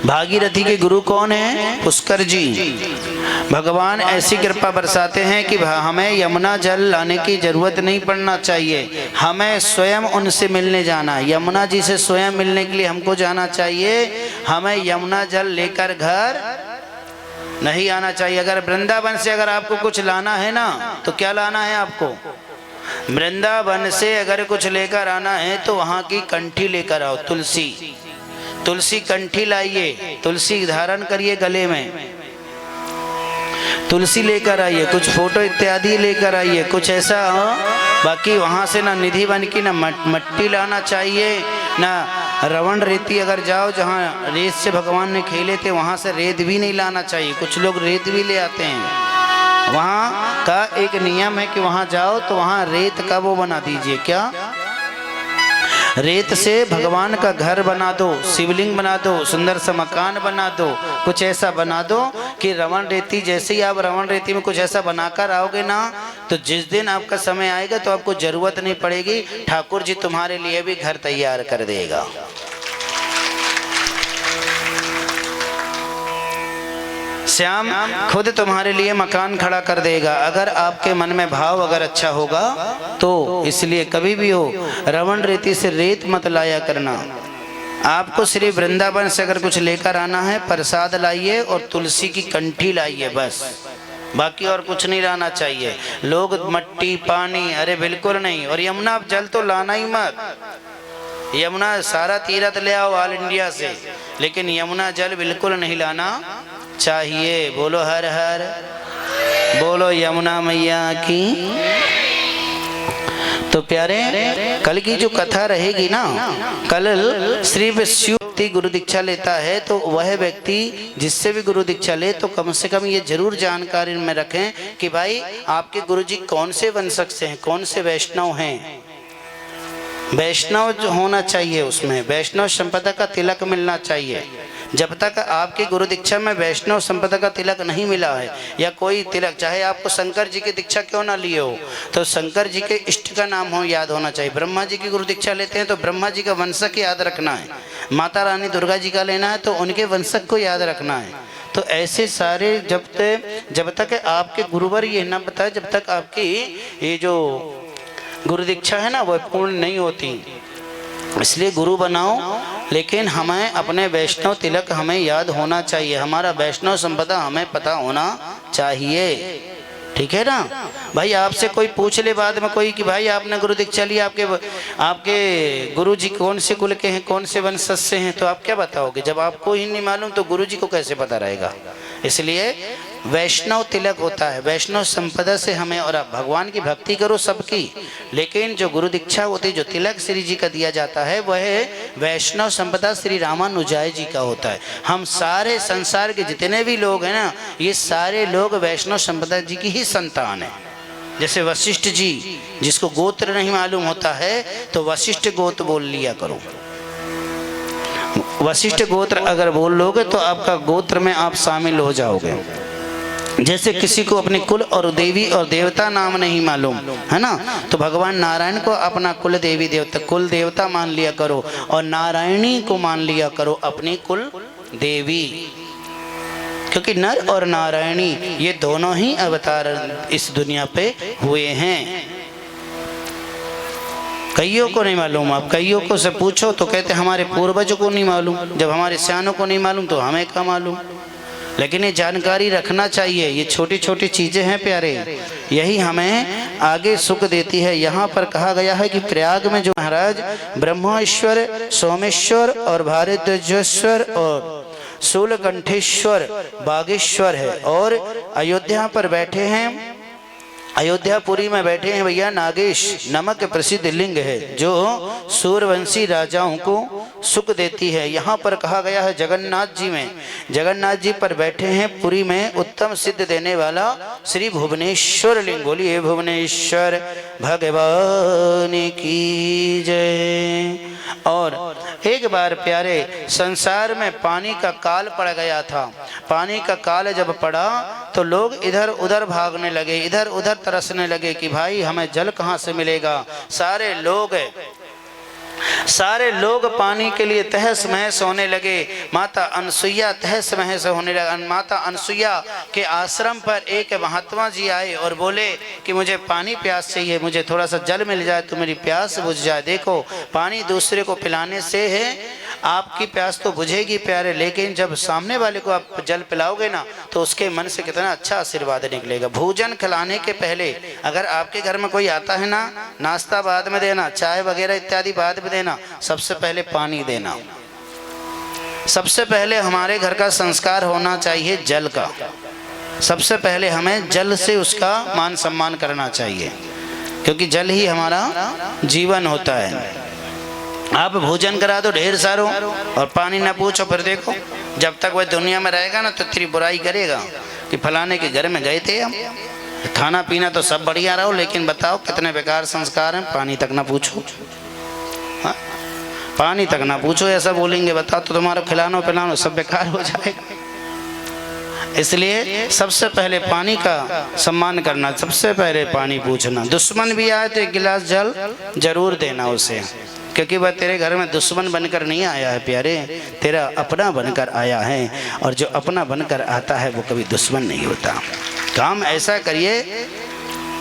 S1: भागीरथी के गुरु कौन है? पुष्कर जी। भगवान ऐसी कृपा बरसाते हैं कि हमें यमुना जल लाने की जरूरत नहीं पड़ना चाहिए, हमें स्वयं उनसे मिलने जाना। यमुना जी से स्वयं मिलने के लिए हमको जाना चाहिए, हमें यमुना जल लेकर घर नहीं आना चाहिए। अगर वृंदावन से अगर आपको कुछ लाना है ना, तो क्या लाना है आपको? वृंदावन से अगर कुछ लेकर आना है तो वहाँ की कंठी लेकर आओ, तुलसी कंठी लाइए, तुलसी धारण करिए गले में, तुलसी लेकर आइए, कुछ फोटो इत्यादि लेकर आइए, कुछ ऐसा। बाकी वहाँ से ना निधि बन की ना मट्टी लाना चाहिए, ना रवण रेती। अगर जाओ जहाँ रेत से भगवान ने खेले थे वहाँ से रेत भी नहीं लाना चाहिए, कुछ लोग रेत भी ले आते हैं। वहाँ का एक नियम है कि वहाँ जाओ तो वहाँ रेत का वो बना दीजिए, क्या रेत से भगवान का घर बना दो, शिवलिंग बना दो, सुंदर सा मकान बना दो, कुछ ऐसा बना दो कि रवण रेती, जैसे ही आप रवण रेती में कुछ ऐसा बनाकर आओगे ना, तो जिस दिन आपका समय आएगा तो आपको जरूरत नहीं पड़ेगी, ठाकुर जी तुम्हारे लिए भी घर तैयार कर देगा। श्याम खुद तुम्हारे लिए मकान खड़ा कर देगा, अगर आपके मन में भाव अगर अच्छा होगा तो। इसलिए कभी भी हो रवण रेती से रेत मत लाया करना। आपको श्री वृंदावन से अगर कुछ लेकर आना है, प्रसाद लाइए और तुलसी की कंठी लाइए, बस, बाकी और कुछ नहीं लाना चाहिए। लोग मट्टी पानी, अरे बिल्कुल नहीं। और यमुना जल तो लाना ही मत, यमुना सारा तीर्थ ले आओ ऑल इंडिया से, लेकिन यमुना जल बिल्कुल नहीं लाना चाहिए। बोलो हर हर, बोलो यमुना मैया की। तो प्यारे, कल की जो कथा रहेगी ना, कल श्री व्यक्ति गुरु दीक्षा लेता है तो वह व्यक्ति जिससे भी गुरु दीक्षा ले तो कम से कम ये जरूर जानकारी में रखें कि भाई आपके गुरु जी कौन से वंशक से हैं, कौन से वैष्णव हैं। वैष्णव जो होना चाहिए, उसमें वैष्णव संपदा का तिलक मिलना चाहिए। जब तक आपकी गुरु दीक्षा में वैष्णव संपदा का तिलक नहीं मिला है, या कोई तिलक, चाहे आपको शंकर जी की दीक्षा क्यों ना लिए हो, तो शंकर जी के इष्ट का नाम हो याद होना चाहिए। ब्रह्मा जी की गुरु दीक्षा लेते हैं तो ब्रह्मा जी का वंशक याद रखना है। माता रानी दुर्गा जी का लेना है तो उनके वंशक को याद रखना है। तो ऐसे सारे जब तक आपके गुरुवर ये ना बताए, जब तक आपकी ये जो गुरु दीक्षा है ना वह पूर्ण नहीं होती। इसलिए गुरु बनाओ, लेकिन हमें अपने वैष्णव तिलक हमें याद होना चाहिए, हमारा वैष्णव संपदा हमें पता होना चाहिए, ठीक है ना भाई। आपसे कोई पूछ ले बाद में कोई कि भाई आपने गुरु दीक्षा ली, आपके गुरु जी कौन से कुल के हैं, कौन से वंशज से हैं, तो आप क्या बताओगे? जब आपको ही नहीं मालूम तो गुरु जी को कैसे पता रहेगा। इसलिए वैष्णव तिलक होता है, वैष्णव संपदा से हमें, और आप भगवान की भक्ति करो सबकी, लेकिन जो गुरु दीक्षा होती है, जो तिलक श्री जी का दिया जाता है, वह वैष्णव संपदा श्री रामानुजाय जी का होता है। हम सारे संसार के जितने भी लोग हैं ना, ये सारे लोग वैष्णव संपदा जी की ही संतान है। जैसे वशिष्ठ जी, जिसको गोत्र नहीं मालूम होता है तो वशिष्ठ गोत्र बोल लिया करो। वशिष्ठ गोत्र अगर बोल लोगे तो आपका गोत्र में आप शामिल हो जाओगे। जैसे किसी को अपने कुल और देवी और देवता नाम नहीं मालूम है ना, तो भगवान नारायण को अपना कुल देवी देवता, कुल देवता मान लिया करो, और नारायणी को मान लिया करो अपनी कुल देवी, क्योंकि नर और नारायणी ये दोनों ही अवतार इस दुनिया पे हुए हैं। कईयों को नहीं मालूम, आप कईयों को से पूछो तो कहते हमारे पूर्वजों को नहीं मालूम। जब हमारे सियानों को नहीं मालूम तो हमें क्या मालूम। लेकिन ये जानकारी रखना चाहिए, ये छोटी छोटी चीज़ें हैं प्यारे, यही हमें आगे सुख देती है। यहाँ पर कहा गया है कि प्रयाग में जो महाराज ब्रह्मेश्वर, सोमेश्वर और भारद्वाजेश्वर और शूलकंठेश्वर बागेश्वर है, और अयोध्या पर बैठे हैं अयोध्यापुरी में बैठे हैं भैया नागेश नमक प्रसिद्ध लिंग है जो सूर्यवंशी राजाओं को सुख देती है। यहाँ पर कहा गया है जगन्नाथ जी में, जगन्नाथ जी पर बैठे हैं पुरी में उत्तम सिद्ध देने वाला श्री भुवनेश्वर लिंग। बोलिए भुवनेश्वर भगवान की जय। और एक बार प्यारे संसार में पानी का काल पड़ गया था। पानी का काल जब पड़ा तो लोग इधर उधर भागने लगे, इधर उधर तरसने लगे कि भाई हमें जल कहाँ से मिलेगा। सारे लोग पानी के लिए तहस महस होने लगे। माता अनसुईया तहस महस होने लगा। माता अनसुईया के आश्रम पर एक महात्मा जी आए और बोले कि मुझे पानी प्यास चाहिए, मुझे थोड़ा सा जल मिल जाए तो मेरी प्यास बुझ जाए। देखो पानी दूसरे को पिलाने से है आपकी प्यास तो बुझेगी प्यारे, लेकिन जब सामने वाले को आप जल पिलाओगे ना तो उसके मन से कितना अच्छा आशीर्वाद निकलेगा। भोजन खिलाने के पहले अगर आपके घर में कोई आता है ना, नाश्ता बाद में देना, चाय वगैरह इत्यादि बाद में देना, सबसे पहले पानी देना। सबसे पहले हमारे घर का संस्कार होना चाहिए जल का। सबसे पहले हमें जल से उसका मान सम्मान करना चाहिए, क्योंकि जल ही हमारा जीवन होता है। आप भोजन करा दो ढेर सारों और पानी ना पूछो, फिर देखो जब तक वह दुनिया में रहेगा ना तो तेरी बुराई करेगा कि फलाने के घर में गए थे हम, खाना पीना तो सब बढ़िया रहो लेकिन बताओ कितने बेकार संस्कार हैं, पानी तक ना पूछो। हाँ? पानी तक ना पूछो ऐसा बोलेंगे, बताओ तो तुम्हारा खिलानो पिलानो सब बेकार हो जाएगा। इसलिए सबसे पहले पानी का सम्मान करना, सबसे पहले पानी पूछना। दुश्मन भी आए तो एक गिलास जल जरूर देना उसे, क्योंकि वह तेरे घर में दुश्मन बनकर नहीं आया है प्यारे, तेरा अपना बनकर आया है। और जो अपना बनकर आता है वो कभी दुश्मन नहीं होता। काम ऐसा करिए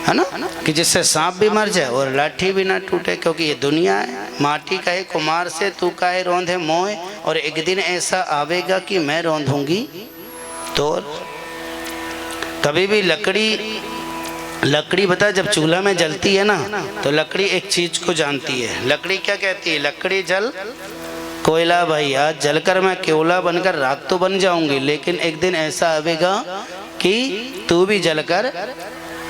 S1: है ना कि जिससे सांप भी मर जाए और लाठी भी ना टूटे, क्योंकि ये दुनिया है। माटी कहे कुमार से तू काहे रोंधे मोए, और एक दिन ऐसा आवेगा कि मैं रोंधूंगी तो। कभी भी लकड़ी बता जब चूल्हा में जलती है ना तो लकड़ी एक चीज को जानती है। लकड़ी क्या कहती है? लकड़ी जल कोयला भाई, आज जलकर मैं कोयला बनकर राख तो बन जाऊंगी, लेकिन एक दिन ऐसा आवेगा कि तू भी जलकर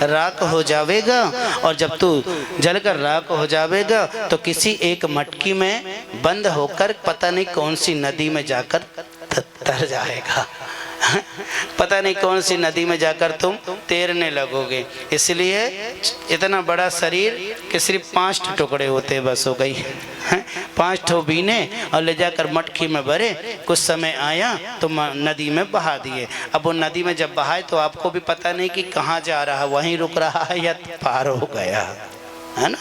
S1: राख हो जावेगा। और जब तू जलकर राख हो जावेगा तो किसी एक मटकी में बंद होकर पता नहीं कौन सी नदी में जाकर तर जाएगा। पता नहीं कौन सी नदी में जाकर तुम तैरने लगोगे। इसलिए इतना बड़ा शरीर के सिर्फ 5 टुकड़े होते बस हो गई। 5 ठो बीने और ले जाकर मटकी में भरे, कुछ समय आया तो नदी में बहा दिए। अब वो नदी में जब बहाए तो आपको भी पता नहीं कि कहाँ जा रहा, वहीं रुक रहा है या पार हो गया, है ना।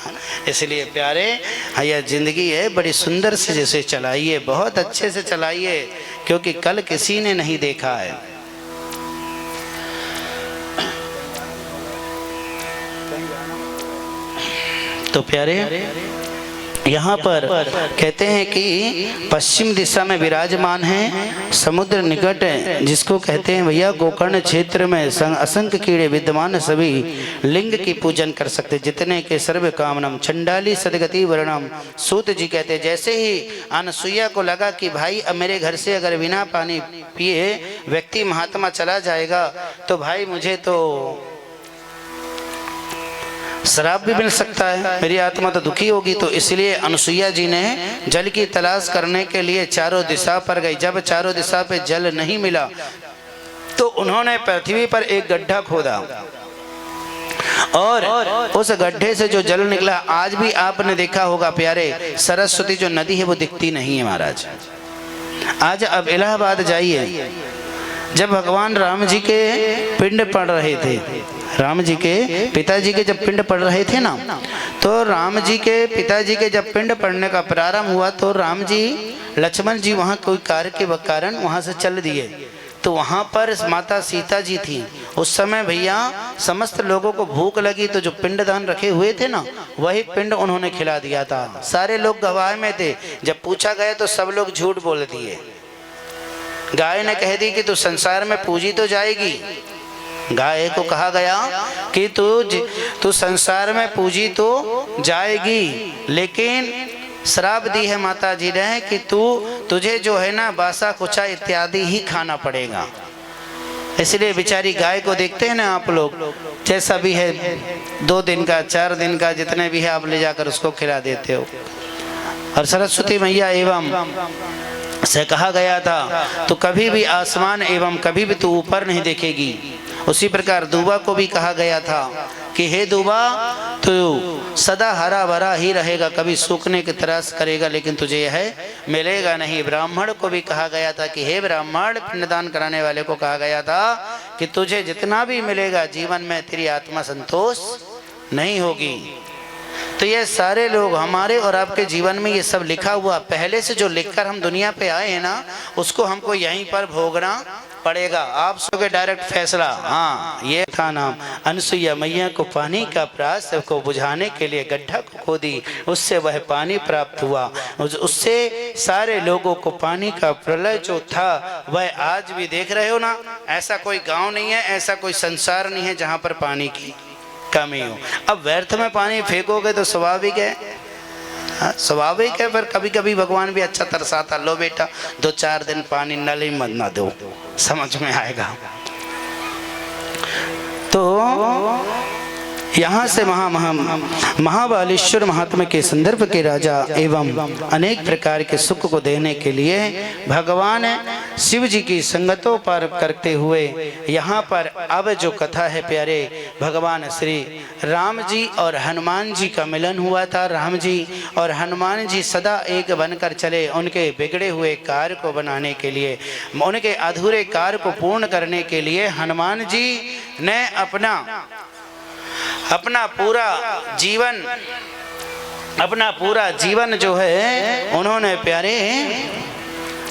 S1: इसलिए प्यारे यह जिंदगी है बड़ी सुंदर से जैसे चलाइए, बहुत अच्छे से चलाइए, क्योंकि कल किसी ने नहीं देखा है। तो प्यारे यहाँ पर कहते हैं कि पश्चिम दिशा में विराजमान है समुद्र निकट है, जिसको कहते हैं भैया गोकर्ण क्षेत्र में असंख्य कीड़े विद्यमान, सभी लिंग की पूजन कर सकते जितने के सर्व कामनम चंडाली सदगति वर्णम। सूत जी कहते हैं जैसे ही अनसुईया को लगा कि भाई अब मेरे घर से अगर बिना पानी पिए व्यक्ति महात्मा चला जाएगा तो भाई मुझे तो शराब भी मिल सकता है, मेरी आत्मा तो दुखी होगी। तो इसलिए अनसुईया जी ने जल की तलाश करने के लिए चारों दिशा पर गई। जब चारों दिशा पे जल नहीं मिला तो उन्होंने पृथ्वी पर एक गड्ढा खोदा और उस गड्ढे से जो जल निकला, आज भी आपने देखा होगा प्यारे, सरस्वती जो नदी है वो दिखती नहीं है महाराज। आज अब इलाहाबाद जाइए, जब भगवान राम जी के पिंड पड़ रहे थे, राम जी के पिताजी के जब पिंड पड़ रहे थे ना, तो राम जी के पिताजी के जब पिंड पड़ने का प्रारंभ हुआ तो राम जी लक्ष्मण जी वहाँ कोई कार्य के कारण वहाँ से चल दिए। तो वहाँ पर माता सीता जी थी। उस समय भैया समस्त लोगों को भूख लगी तो जो पिंड दान रखे हुए थे ना, वही पिंड उन्होंने खिला दिया था। सारे लोग गवाह में थे। जब पूछा गया तो सब लोग झूठ बोल दिए। गाय ने कह दी कि तू संसार में पूजी तो जाएगी। गाय को कहा गया कि तू संसार में पूजी तो जाएगी, लेकिन श्राप दी है माता जी ने कि तुझे जो है ना बासा कुचा इत्यादि ही खाना पड़ेगा। इसलिए बेचारी गाय को देखते हैं ना आप लोग, जैसा भी है 2 दिन का 4 दिन का जितने भी है आप ले जाकर उसको खिला देते हो। और सरस्वती मैया एवं से कहा गया था तो कभी भी आसमान एवं कभी भी तू ऊपर नहीं देखेगी। उसी प्रकार दूबा को भी कहा गया था कि हे दूबा तू सदा हरा भरा ही रहेगा, कभी सूखने की तरस करेगा लेकिन तुझे यह मिलेगा नहीं। ब्राह्मण को भी कहा गया था कि हे ब्राह्मण, पिंडदान कराने वाले को कहा गया था कि तुझे जितना भी मिलेगा जीवन में तेरी आत्मा संतोष नहीं होगी। तो ये सारे लोग हमारे और आपके जीवन में ये सब लिखा हुआ, पहले से जो लिखकर हम दुनिया पे आए हैं ना, उसको हमको यहीं पर भोगना पड़ेगा। आप सबके डायरेक्ट फैसला। हाँ, ये था नाम अनसुईया मैया को पानी का प्यास को बुझाने के लिए गड्ढा को खोदी, उससे वह पानी प्राप्त हुआ। उससे सारे लोगों को पानी का प्रलय जो था वह आज भी देख रहे हो ना। ऐसा कोई गांव नहीं है, ऐसा कोई संसार नहीं है जहां पर पानी की कमी हो। अब व्यर्थ में पानी फेंकोगे तो स्वाभाविक है, स्वाभाविक है। पर कभी कभी भगवान भी अच्छा तरसाता, लो बेटा 2-4 दिन पानी नल ही मत ना दो, समझ में आएगा। तो यहाँ से महाबालेश्वर महात्मा के संदर्भ के राजा एवं अनेक प्रकार के सुख को देने के लिए भगवान शिव जी की संगतों पर करते हुए यहाँ पर अब जो कथा है प्यारे, भगवान श्री राम जी और हनुमान जी का मिलन हुआ था। राम जी और हनुमान जी सदा एक बनकर चले, उनके बिगड़े हुए कार्य को बनाने के लिए, उनके अधूरे कार्य को पूर्ण करने के लिए हनुमान जी ने अपना पूरा जीवन जो है उन्होंने प्यारे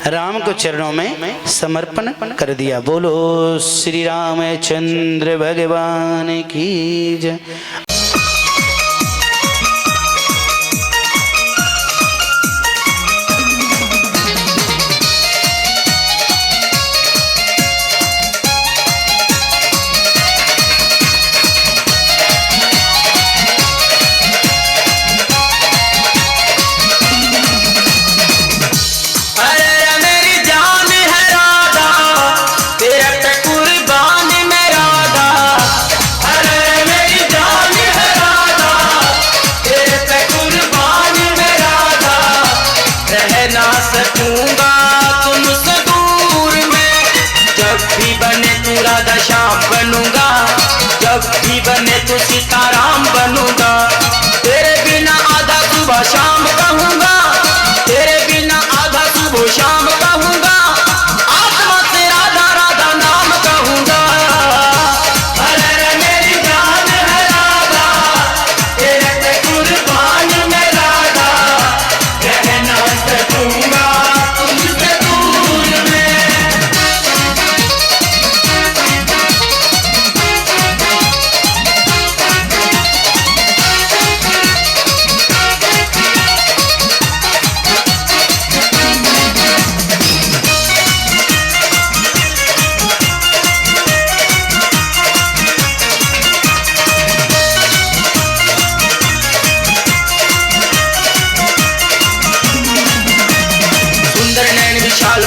S1: राम को चरणों में समर्पण कर दिया। बोलो श्री रामचंद्र भगवान की जय।
S3: जब भी बने तो सीताराम बनूंगा, तेरे बिना आधा सुबह शाम कहूंगा, तेरे बिना आधा सुबह शाम कहूंगा, आत्मा से राधा राधा नाम कहूंगा। अरे मेरी जान है राधा, तेरे पे कुर्बान मैं राधा, रहना सकूंगा तुमसे दूर में।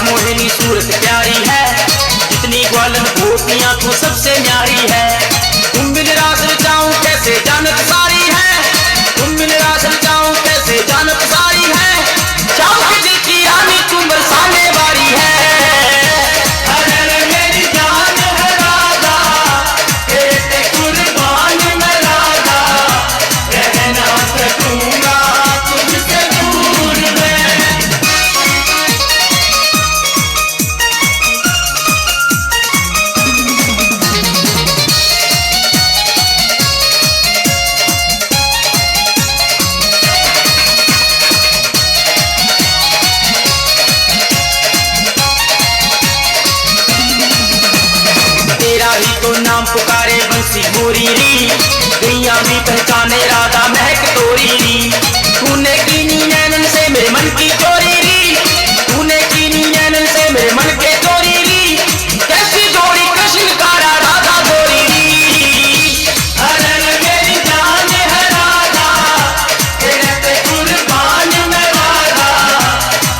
S3: मोहिनी सूरत प्यारी है, जितनी ग्वालन गोपियां तू सबसे न्यारी है। तुम बिन रास रचाऊं कैसे जानत सारी है, तुम बिन रास रचाऊं कैसे जानत सारी है। चाँद के दिल की रानी तुम बरसाने वाली है। अरे मेरी जान है राधा, तेरे पे कुर्बान मैं राधा, रहना सकूंगा तुमसे दूर में। तेरा ही तो नाम पुकारे बंसी मोरी री, गैया भी पहचाने राधा महक तोरी री। तूने कीनी नैनन से मेरे मन की चोरी री, तूने कीनी नैनन से मेरे मन के चोरी री। कैसी जोड़ी कृष्ण कारा राधा गोरी री। अरे मेरी जान है राधा, तेरे पे कुर्बान मैं राधा,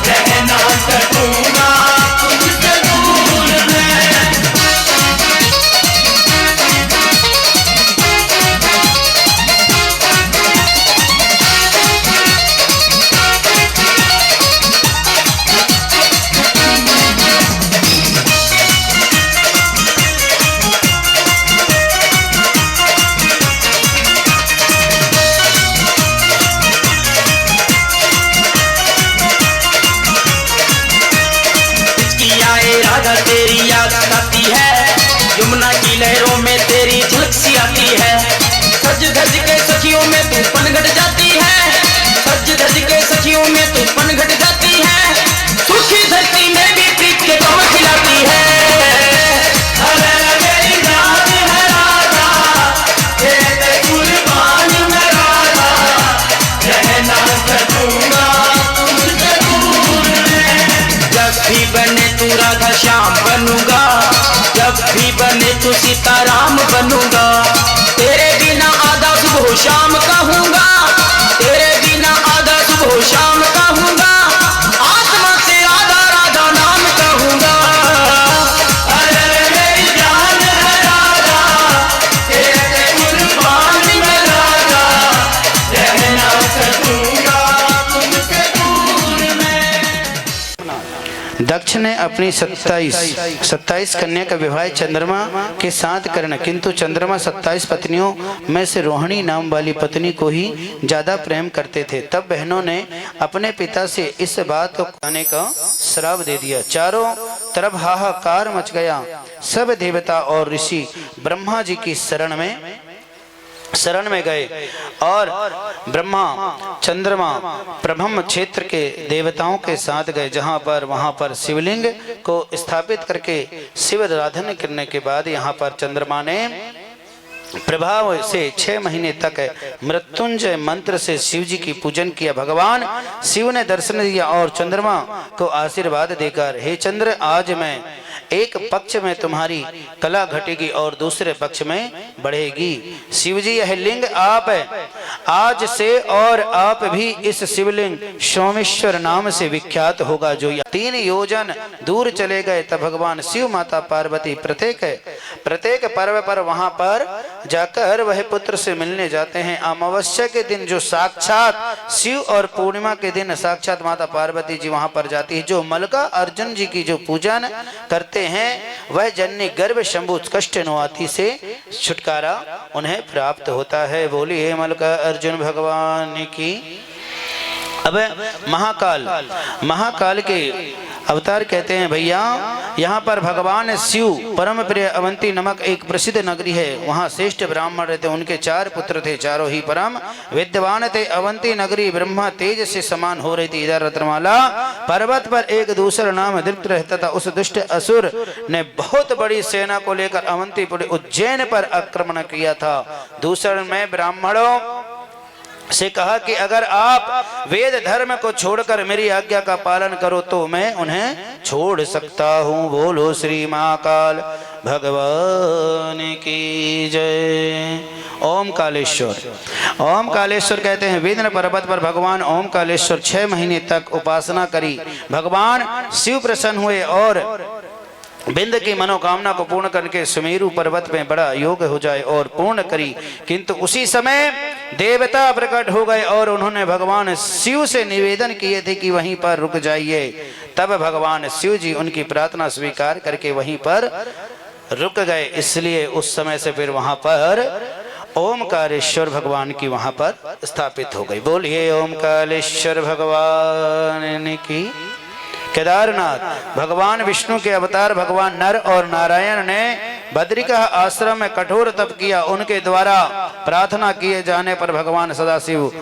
S3: रहना सकूंगा तुमसे दूर में। सज धज के सखियों में तू पनघट जाती है, सज धज के सखियों में तू पनघट जाती है, सुखी धरती में भी प्रीत के गम खिलाती है। अरे मेरी जान है राधा, तेरे कुर्बान मैं राधा, रहना करूंगा तुमसे दूर में। जब भी बने तू राधा श्याम बनूंगा, जब भी बने तू सीताराम बनूंगा, तेरे बिना आधा सुबह शाम कहूंगा, तेरे बिना आधा सुबह शाम कहूंगा, आत्मा से राधा राधा नाम कहूंगा। अरे मेरी जान है राधा, तेरे कुर्बान में राधा, रहना करूंगा तुमसे दूर में।
S1: दक्ष ने अपनी 27 कन्या का विवाह चंद्रमा के साथ करना, किंतु चंद्रमा 27 पत्नियों में से रोहिणी नाम वाली पत्नी को ही ज्यादा प्रेम करते थे। तब बहनों ने अपने पिता से इस बात को कहने का श्राप दे दिया। चारों तरफ हाहाकार मच गया। सब देवता और ऋषि ब्रह्मा जी की शरण में गए और ब्रह्मा चंद्रमा प्रभम क्षेत्र के देवताओं के साथ गए, वहां पर शिवलिंग को स्थापित करके शिव आराधना करने के बाद यहाँ पर चंद्रमा ने प्रभाव से 6 महीने तक मृत्युंजय मंत्र से शिव जी की पूजन किया। भगवान शिव ने दर्शन दिया और चंद्रमा को आशीर्वाद देकर, हे चंद्र, आज मैं एक पक्ष में तुम्हारी कला घटेगी और दूसरे पक्ष में बढ़ेगी। शिव जी, यह लिंग आप है आज से, और आप भी इस शिवलिंग सोमेश्वर नाम से विख्यात होगा। जो 3 योजन दूर चले गए तब भगवान शिव माता पार्वती प्रत्येक पर्व पर वहां पर जाकर वह पुत्र से मिलने जाते हैं। अमावस्या के दिन जो साक्षात शिव और पूर्णिमा के दिन साक्षात माता पार्वती जी वहां पर जाती है। जो मल्लिका अर्जुन जी की जो पूजन करते हैं वह जननी गर्भ शंभु कष्ट नौआती से छुटकारा उन्हें प्राप्त होता है। बोलिए मल्लिका अर्जुन भगवान की। अब महाकाल के अवतार कहते हैं भैया, यहाँ पर भगवान शिव परम प्रिय अवंती नामक एक प्रसिद्ध नगरी है, वहाँ श्रेष्ठ ब्राह्मण रहते। उनके 4 पुत्र थे, चारों ही परम विद्वान थे। अवंती नगरी ब्रह्मा तेज से समान हो रही थी। इधर रत्नमाला पर्वत पर एक दूसरा नाम दृप्त रहता था। उस दुष्ट असुर ने बहुत बड़ी सेना को लेकर अवंतीपुर उज्जैन पर आक्रमण किया था। दूसरे में ब्राह्मणों से कहा कि अगर आप वेद धर्म को छोड़कर मेरी आज्ञा का पालन करो तो मैं उन्हें छोड़ सकता हूँ। बोलो श्री महाकाल भगवान की जय। ओम कालेश्वर कहते हैं, विंध्य पर्वत पर भगवान ओम कालेश्वर 6 महीने तक उपासना करी। भगवान शिव प्रसन्न हुए और बिंद की मनोकामना को पूर्ण करके सुमेरु पर्वत में बड़ा योग हो जाए और पूर्ण करी। किंतु उसी समय देवता प्रकट हो गए और उन्होंने भगवान शिव से निवेदन किए थे कि वहीं पर रुक जाइए। तब भगवान शिव जी उनकी प्रार्थना स्वीकार करके वहीं पर रुक गए। इसलिए उस समय से फिर वहां पर ओमकारेश्वर भगवान की वहां पर स्थापित हो गई। बोलिए ओमकारेश्वर भगवान की। केदारनाथ भगवान विष्णु के अवतार भगवान नर और नारायण ने बद्रिका आश्रम में कठोर तप किया। उनके द्वारा प्रार्थना किए जाने पर भगवान सदाशिव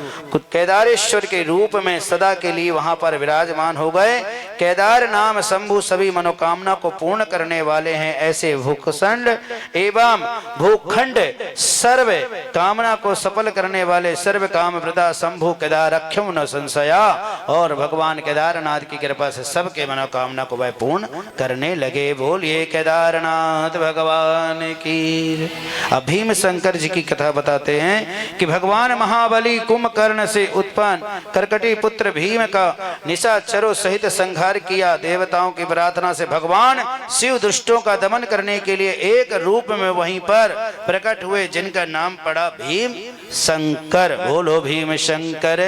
S1: केदारेश्वर के रूप में सदा के लिए वहां पर विराजमान हो गए। केदार नाम शंभु सभी मनोकामना को पूर्ण करने वाले हैं। ऐसे भूखंड एवं भूखंड सर्व कामना को सफल करने वाले सर्व काम प्रदा शंभु केदारख्यम न संशया। और भगवान केदारनाथ की कृपा से सबके मनोकामना को वह पूर्ण करने लगे। बोलिए केदारनाथ भगवान की। अब भीम शंकर जी की कथा बताते हैं कि भगवान महाबली कुंभकर्ण से उत्पन्न करकटी पुत्र भीम का निशाचरों सहित संहार किया। देवताओं की प्रार्थना से भगवान शिव दुष्टों का दमन करने के लिए एक रूप में वहीं पर प्रकट हुए, जिनका नाम पड़ा भीम शंकर। बोलो भीम शंकर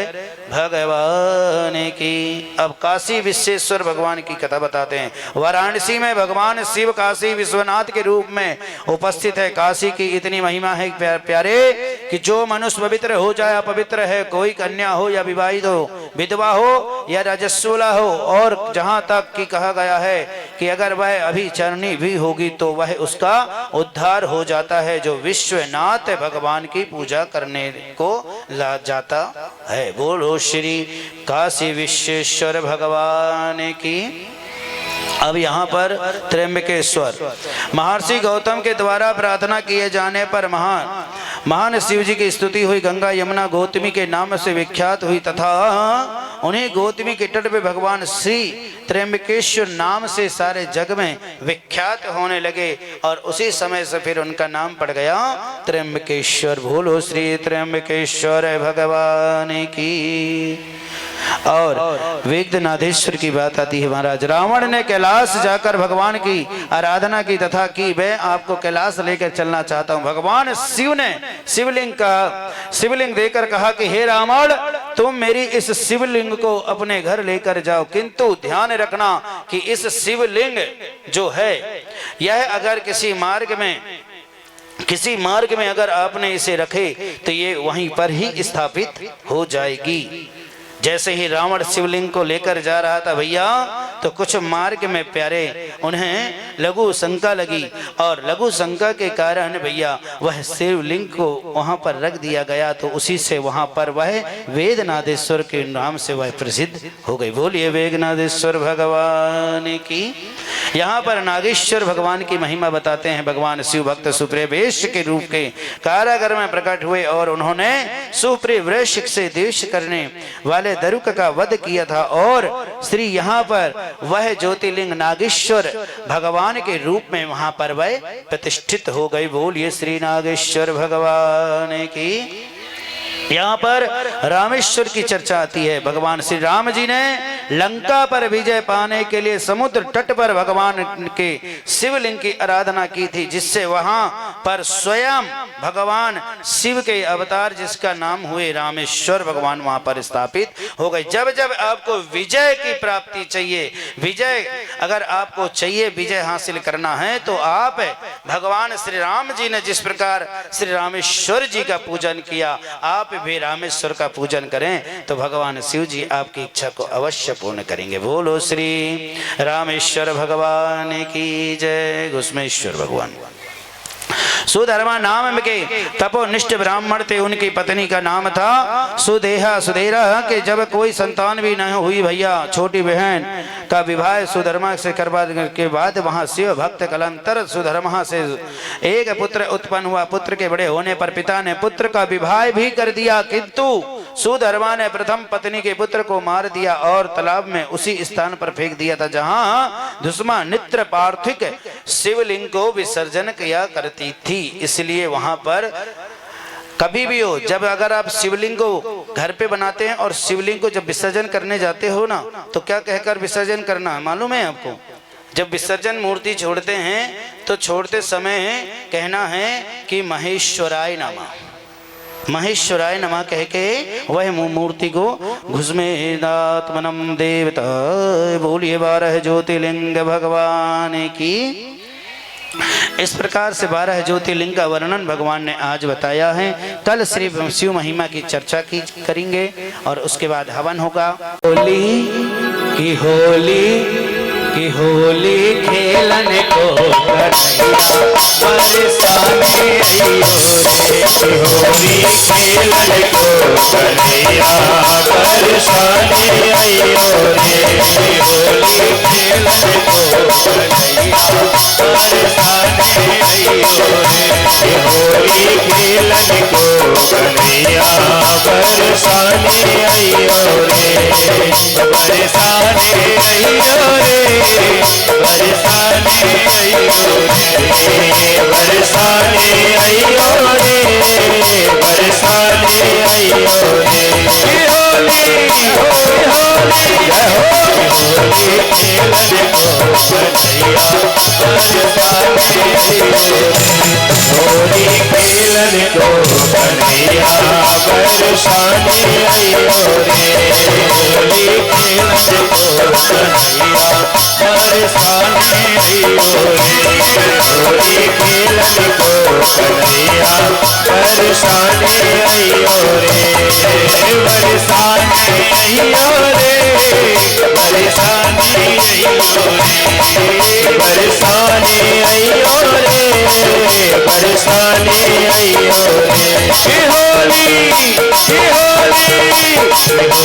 S1: भगवान की। अब काशी विश्वेश्वर भगवान की कथा बताते हैं। वाराणसी में भगवान शिव काशी विश्वनाथ के रूप में उपस्थित है। काशी की इतनी महिमा है प्यारे कि जो मनुष्य पवित्र हो जाए अपवित्र है, कोई कन्या हो या विवाहित हो, विधवा हो या रजस्वला हो, और जहां तक कि कहा गया है कि अगर वह अभिचरणी भी होगी तो वह उसका उद्धार हो जाता है, जो विश्वनाथ भगवान की पूजा करने को ला जाता है। बोलो श्री काशी विश्वेश्वर भगवान की। अब यहाँ पर त्र्यंबकेश्वर महर्षि गौतम के द्वारा प्रार्थना किए जाने पर महान शिव जी की स्तुति हुई। गंगा यमुना गौतमी के नाम से विख्यात हुई तथा उन्हें गौतमी के तट पे भगवान श्री त्र्यंबकेश्वर नाम से सारे जग में विख्यात होने लगे और उसी समय से फिर उनका नाम पड़ गया त्र्यंबकेश्वर। बोलो श्री त्र्यंबकेश्वर भगवान की। और वेदनाधेश्वर की बात आती है। महाराज रावण ने कैलाश जाकर भगवान की आराधना की तथा कि मैं आपको कैलाश लेकर चलना चाहता हूं। भगवान शिव ने शिवलिंग देकर कहा कि हे रावण, तुम मेरी इस शिवलिंग को अपने घर लेकर जाओ, किंतु ध्यान रखना कि इस शिवलिंग जो है यह अगर किसी मार्ग में अगर आपने इसे रखे तो ये वहीं पर ही स्थापित हो जाएगी। जैसे ही रावण शिवलिंग को लेकर जा रहा था भैया, तो कुछ मार्ग में प्यारे उन्हें लघु शंका लगी और लघु शंका के कारण भैया वह शिवलिंग को वहां पर रख दिया गया, तो उसी से वहां पर वह वेदनादेश्वर के नाम से वह प्रसिद्ध हो गई। बोलिए वेदनादेश्वर भगवान की। यहाँ पर नागेश्वर भगवान की महिमा बताते हैं। भगवान शिव भक्त सुप्रिय वेश के रूप के कारागर में प्रकट हुए और उन्होंने सुप्रिय वृश्चिक से द्वेष करने वाले दरुक का वध किया था और श्री यहाँ पर वह ज्योतिर्लिंग नागेश्वर भगवान के रूप में वहां पर वह प्रतिष्ठित हो गई। बोलिए श्री नागेश्वर भगवान की। यहाँ पर रामेश्वर की चर्चा आती है। भगवान श्री राम जी ने लंका पर विजय पाने के लिए समुद्र तट पर भगवान के शिवलिंग की आराधना की थी, जिससे वहां पर स्वयं भगवान शिव के अवतार जिसका नाम हुए रामेश्वर भगवान वहां पर स्थापित हो गए। जब जब आपको विजय की प्राप्ति चाहिए, विजय अगर आपको चाहिए, विजय हासिल करना है, तो आप भगवान श्री राम जी ने जिस प्रकार श्री रामेश्वर जी का पूजन किया, आप भी रामेश्वर का पूजन करें तो भगवान शिव जी आपकी इच्छा को अवश्य पूर्ण करेंगे। बोलो श्री रामेश्वर भगवान की जय। घुसमेश्वर भगवान सुधर्मा नाम के तपोनिष्ठ ब्राह्मण थे। उनकी पत्नी का नाम था सुदेहा। सुधेरा के जब कोई संतान भी न हुई भैया, छोटी बहन का विवाह सुधर्मा से करवाने के बाद वहां शिव भक्त कलंतर सुधर्मा से एक पुत्र उत्पन्न हुआ। पुत्र के बड़े होने पर पिता ने पुत्र का विवाह भी कर दिया, किंतु सुधर्मा ने प्रथम पत्नी के पुत्र को मार दिया और तालाब में उसी स्थान पर फेंक दिया था जहां दुष्मा नित्र पार्थिक शिवलिंग को विसर्जन किया करती थी। इसलिए वहां पर कभी भी हो, जब अगर आप शिवलिंग को घर पे बनाते हैं और शिवलिंग को जब विसर्जन करने जाते हो ना, तो क्या कहकर विसर्जन करना मालूम है आपको? जब विसर्जन मूर्ति छोड़ते हैं तो छोड़ते समय कहना है कि महेश्वराय नमः, महेश्वराय नमः कह के वह मूर्ति को घुसमेदात्मनम देवता। बोलिए 12 ज्योतिर्लिंग भगवान की। इस प्रकार से 12 ज्योतिर्लिंग का वर्णन भगवान ने आज बताया है। कल श्री शिव महिमा की चर्चा करेंगे और उसके बाद हवन होगा। होली की होली खेलने को बरसाने आइयो रे, होली खेलने को कन्हैया बरसाने आइयो रे, होली खेलने को कन्हैया बरसाने आइयो रे, होली खेलने को कन्हैया बरसाने आइयो रे, बरसाने आइयो रे, बरसाने आइयो रे, बरसाने आइयो रे, बरसाने आइयो रे। होली होली होली खेलने को कन्हैया बरसाने आइयो रे, होली खेलने को कन्हैया बरसाने आइयो रे, होली खेलने को कन्हैया बरसाने आइयो रे, होली खेलने को कन्हैया बरसाने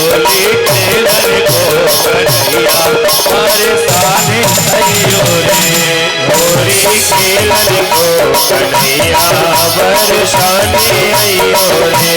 S2: होली खेलन को कन्हैया बरसाने आइयो रे। होली खेलन को कन्हैया बरसाने आइयो रे।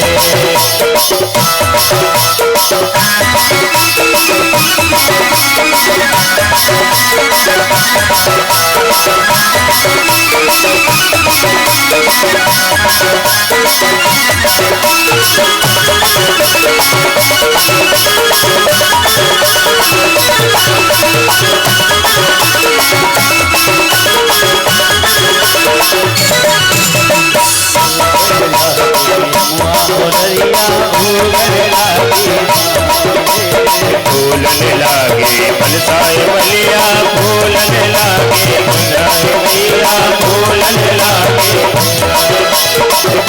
S2: फूलन लागे बलसाए बलिया, फूलन लागे बनाए दिया, फूलन लागे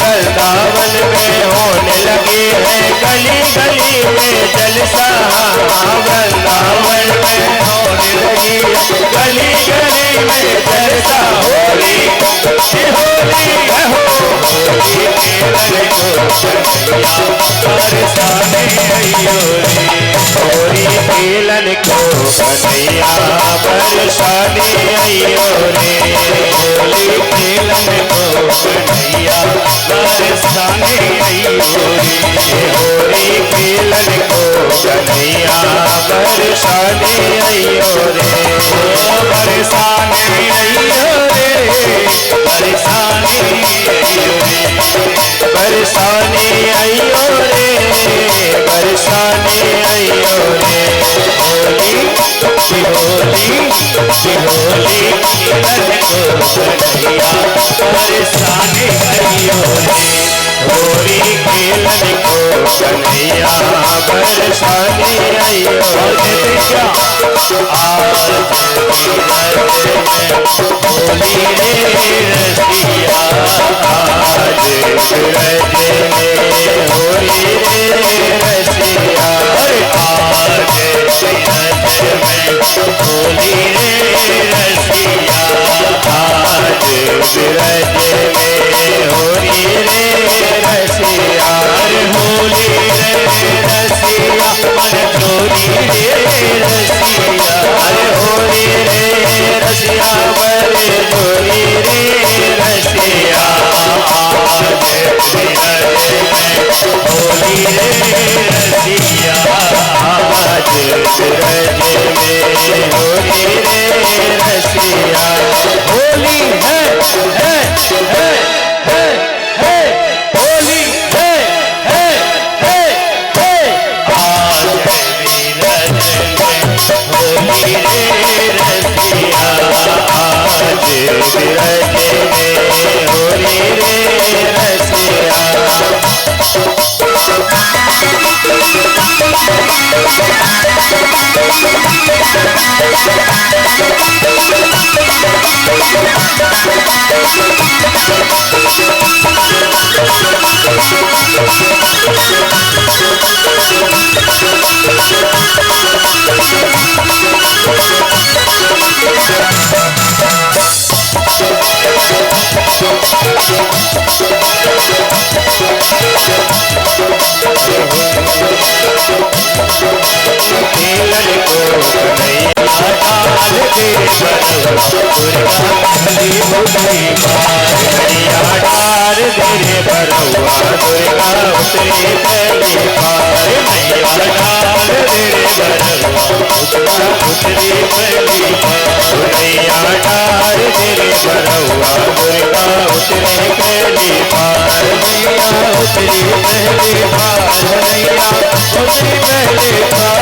S2: वृंदावन में होने लगे हैं गली गली में जलसा। वृंदावन में होने लगी गली गली में जलसा। होली होली हो होली खेलन को कन्हैया बरसाने आइयो रे। होली खेलन को कन्हैया बरसाने आइयो रे। होली खेलन को कन्हैया बरसाने आइयो रे। होली खेलन को कन्हैया बरसाने आइयो रे। बरसाने आइयो रे, बरसाने आइयो रे, बरसाने आइयो रे, बरसाने आइयो रे। होली होली होली खेलन को कन्हैया बरसाने आइयो रे। होली खेलन को कन्हैया बरसाने आइयो रे। आज होली रे रसिया, आज ब्रज में होली रे रसिया। आज ब्रज में होली रे रसिया, आज ब्रज में होली रे रसिया। होली रे रसिया मन चोरी रे रसिया। होली रे रसिया मन चोरी रे रसिया। आज ब्रज में होली रे रसिया, आज ब्रज में होली रे रसिया। होली है होली है आज ब्रज में होली रे रसिया। आज ब्रज में होली रे रसिया। खेलन को कन्हैया डाल दे बरवा, दुर्गा काली मुझे मार। कन्हैया डाल दे रे बरवा, दुर्गा उतरे पहले पार। कन्हैया डाल दे रे बरवा, दुर्गा उतरे पहले पार। कन्हैया डाल दे रे बरवा, दुर्गा उतरे पहले पार। कन्हैया उतरे पहले पार, कन्हैया उतरे पहले पार।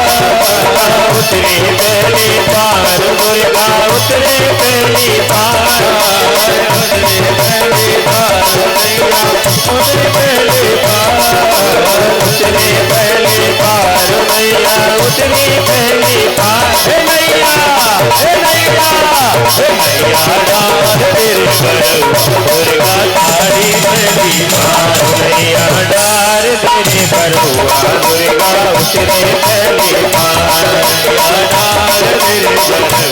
S2: उतरे पहले पार, दुर्गा उतरे पहले पार। उतरे पहले पार, कन्हैया उतरे पहले पार। उतरे पहले पार, कन्हैया उतरे पहले पार। हे नैया हे नैया हे नैया डाल तेरे बरवा, दुर्गा तारी पहली पार। नैया डाल तेरे बरवा, दुर्गा उतरे पहले पार। नैया डाल तेरे बरवा,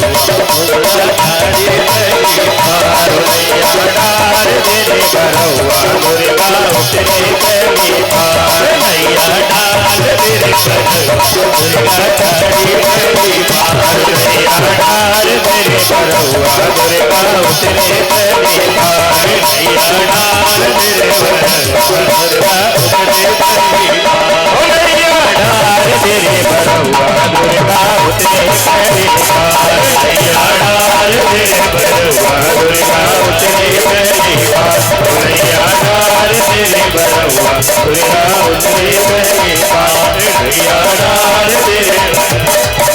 S2: दुर्गा तारी पहली पार। नैया डाल तेरे बरवा, दुर्गा उतरे पहले पार। नैया डाल तेरे बरवा, दुर्गा तारी पहली बार नैया डार मेरे बरौआ दुर्गा उतरे पहली बार नैया डार मेरे बरौआ दुर्गा उतरे पहली बार नैया डार मेरे बरौआ दुर्गा उतरे पहली बार नैया डार मेरे बरौआ दुर्गा उतरे पहली बार नैया डार मेरे बरौआ दुर्गा उतरे पहली बार नैया डार मेरे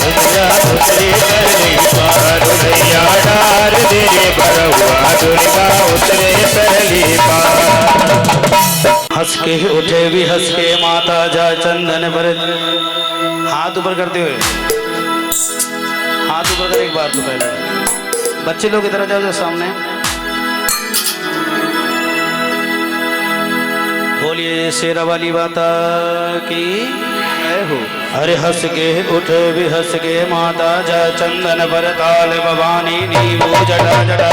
S2: दुर्गा उतरे पहली बार नैया डार मेरे बरौआ दुर्गा उतरे पहली बार
S1: हंस के उठे भी हंस के माता जा चंदन पर हाथ ऊपर करते हुए हाथ ऊपर कर एक बार तो पहले बच्चे लोग इधर आ जाओ जो सामने बोलिए शेरा वाली माता की हो। अरे हंस के उठे भी हंस के माता जा चंदन पर ताल भवानी नींबू जटा जटा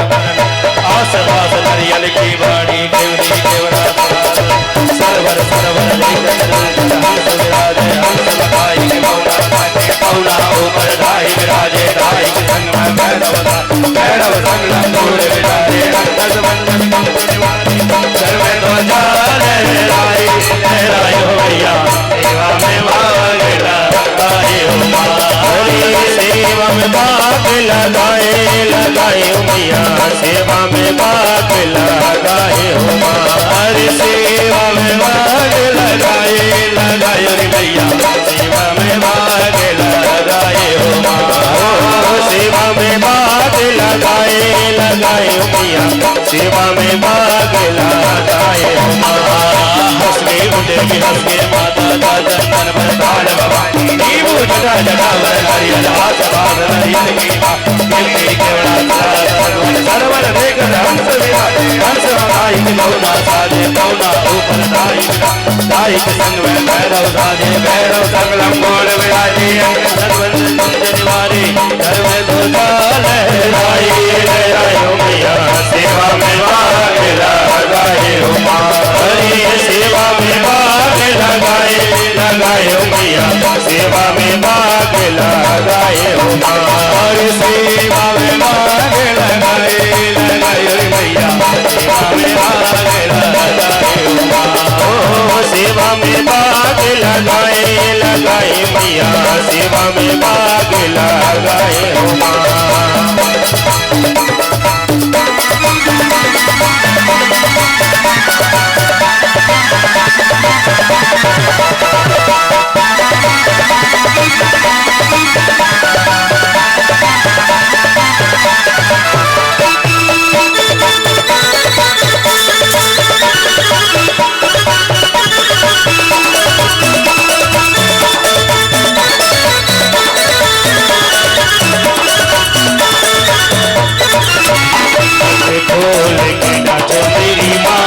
S1: आस पास नरियल की बाड़ी केवड़ी केवड़ा सरवर सरवर हंस विराजे हंस लगाई के पौना ऊपर ढाई विराजे ढाई के संग में भैरव संग लंगूर विराजे अंतस बंधन घर में तो जा लहराई लहराई हो भैया सेवा में भाग लगाए हो
S2: सेवा में भाग लगाए लगाए हो मैया सेवा में भाग लगाए हो हमारे सेवा में भाग लगाए लगाए रे भैया सेवा में भाग लगाए हो सेवा में भाग लगाए लगाए हो मैया सेवा में भाग लगाए हो हंस के उठे भी हंस के माता का चंदन पर ताल भवानी नींबू जटा जटा वर नारियल हाथ बार नारियल की गिलकी केवड़ा सरवर देकर हंस विराजे हंस लगाई के पौना साजे पौना ऊपर दाई दाई के संग में भैरव साजे भैरव संग लंगोड़ विराजे निवारी घर में दो लहराई लहराई हो मैया सेवा में भाग लगाए हो हरी सेवा में भाग लगाए लगाए हो मैया सेवा में भाग लगाए हो हरी सेवा में भाग लगाए लगाए हो मैया सेवा में भाग लगाए हो सेवा में भाग लगाए लगाए मैया सेवा में भाग लगाए हो खोल के नाचो मेरी माँ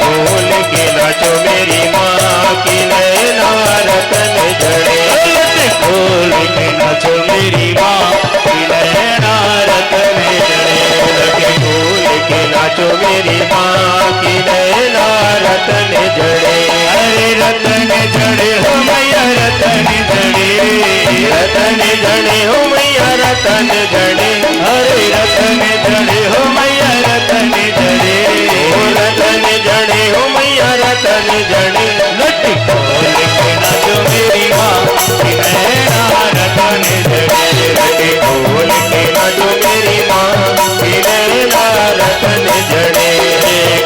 S2: खोल के नाचो मेरी माँ की नैना रतन जड़े खोल के नाचो मेरी माँ की नैना रतन जड़े खोल के नाचो मेरी माँ की नैना रतन जड़े अरे रतन जड़े हो मैया रतन जड़े हो मैया रतन जड़े हरे रतन जड़े हो मैया रतन जड़े हो रतन जड़े हो मैया रतन जड़े लट्टी खोल के नाचो मेरी माँ की नैना रतन जड़े लट्टी खोल के नाचो मेरी माँ की नैना रतन जड़े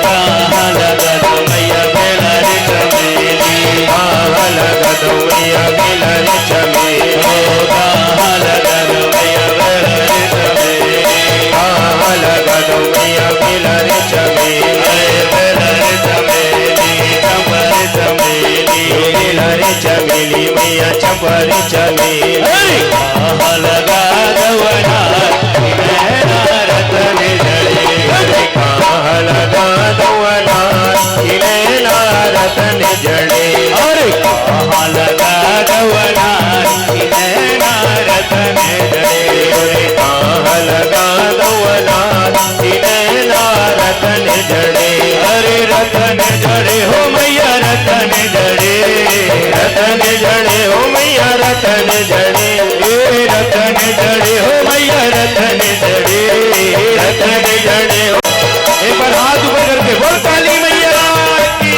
S2: कहाँ लगा दो मैया बेला रे चमेली कहाँ लगा दो मैया बेला रे चमेली कहाँ लगा दो मैया बेला रे चमेली कहाँ लगा दो मैया बेला रे चमेली बेला रे चमेली चंपर चमेली बेला रे चमेली मैया चंपर चमेली कहाँ लगा दो नैना रतन जड़े कहाँ लगा दो नैना रतन जड़े अरे कहाँ लगा दो नैना रतन जड़े अरे कहाँ लगा दो नैना रतन जड़े अरे रतन जड़े हो मैया रतन जड़े रतन जड़े हो मैया रतन जड़े, रतन जड़े हो मैया रतन जड़े, रतन जड़े हो। एक बार हाथ ऊपर करके बोल काली मैया की।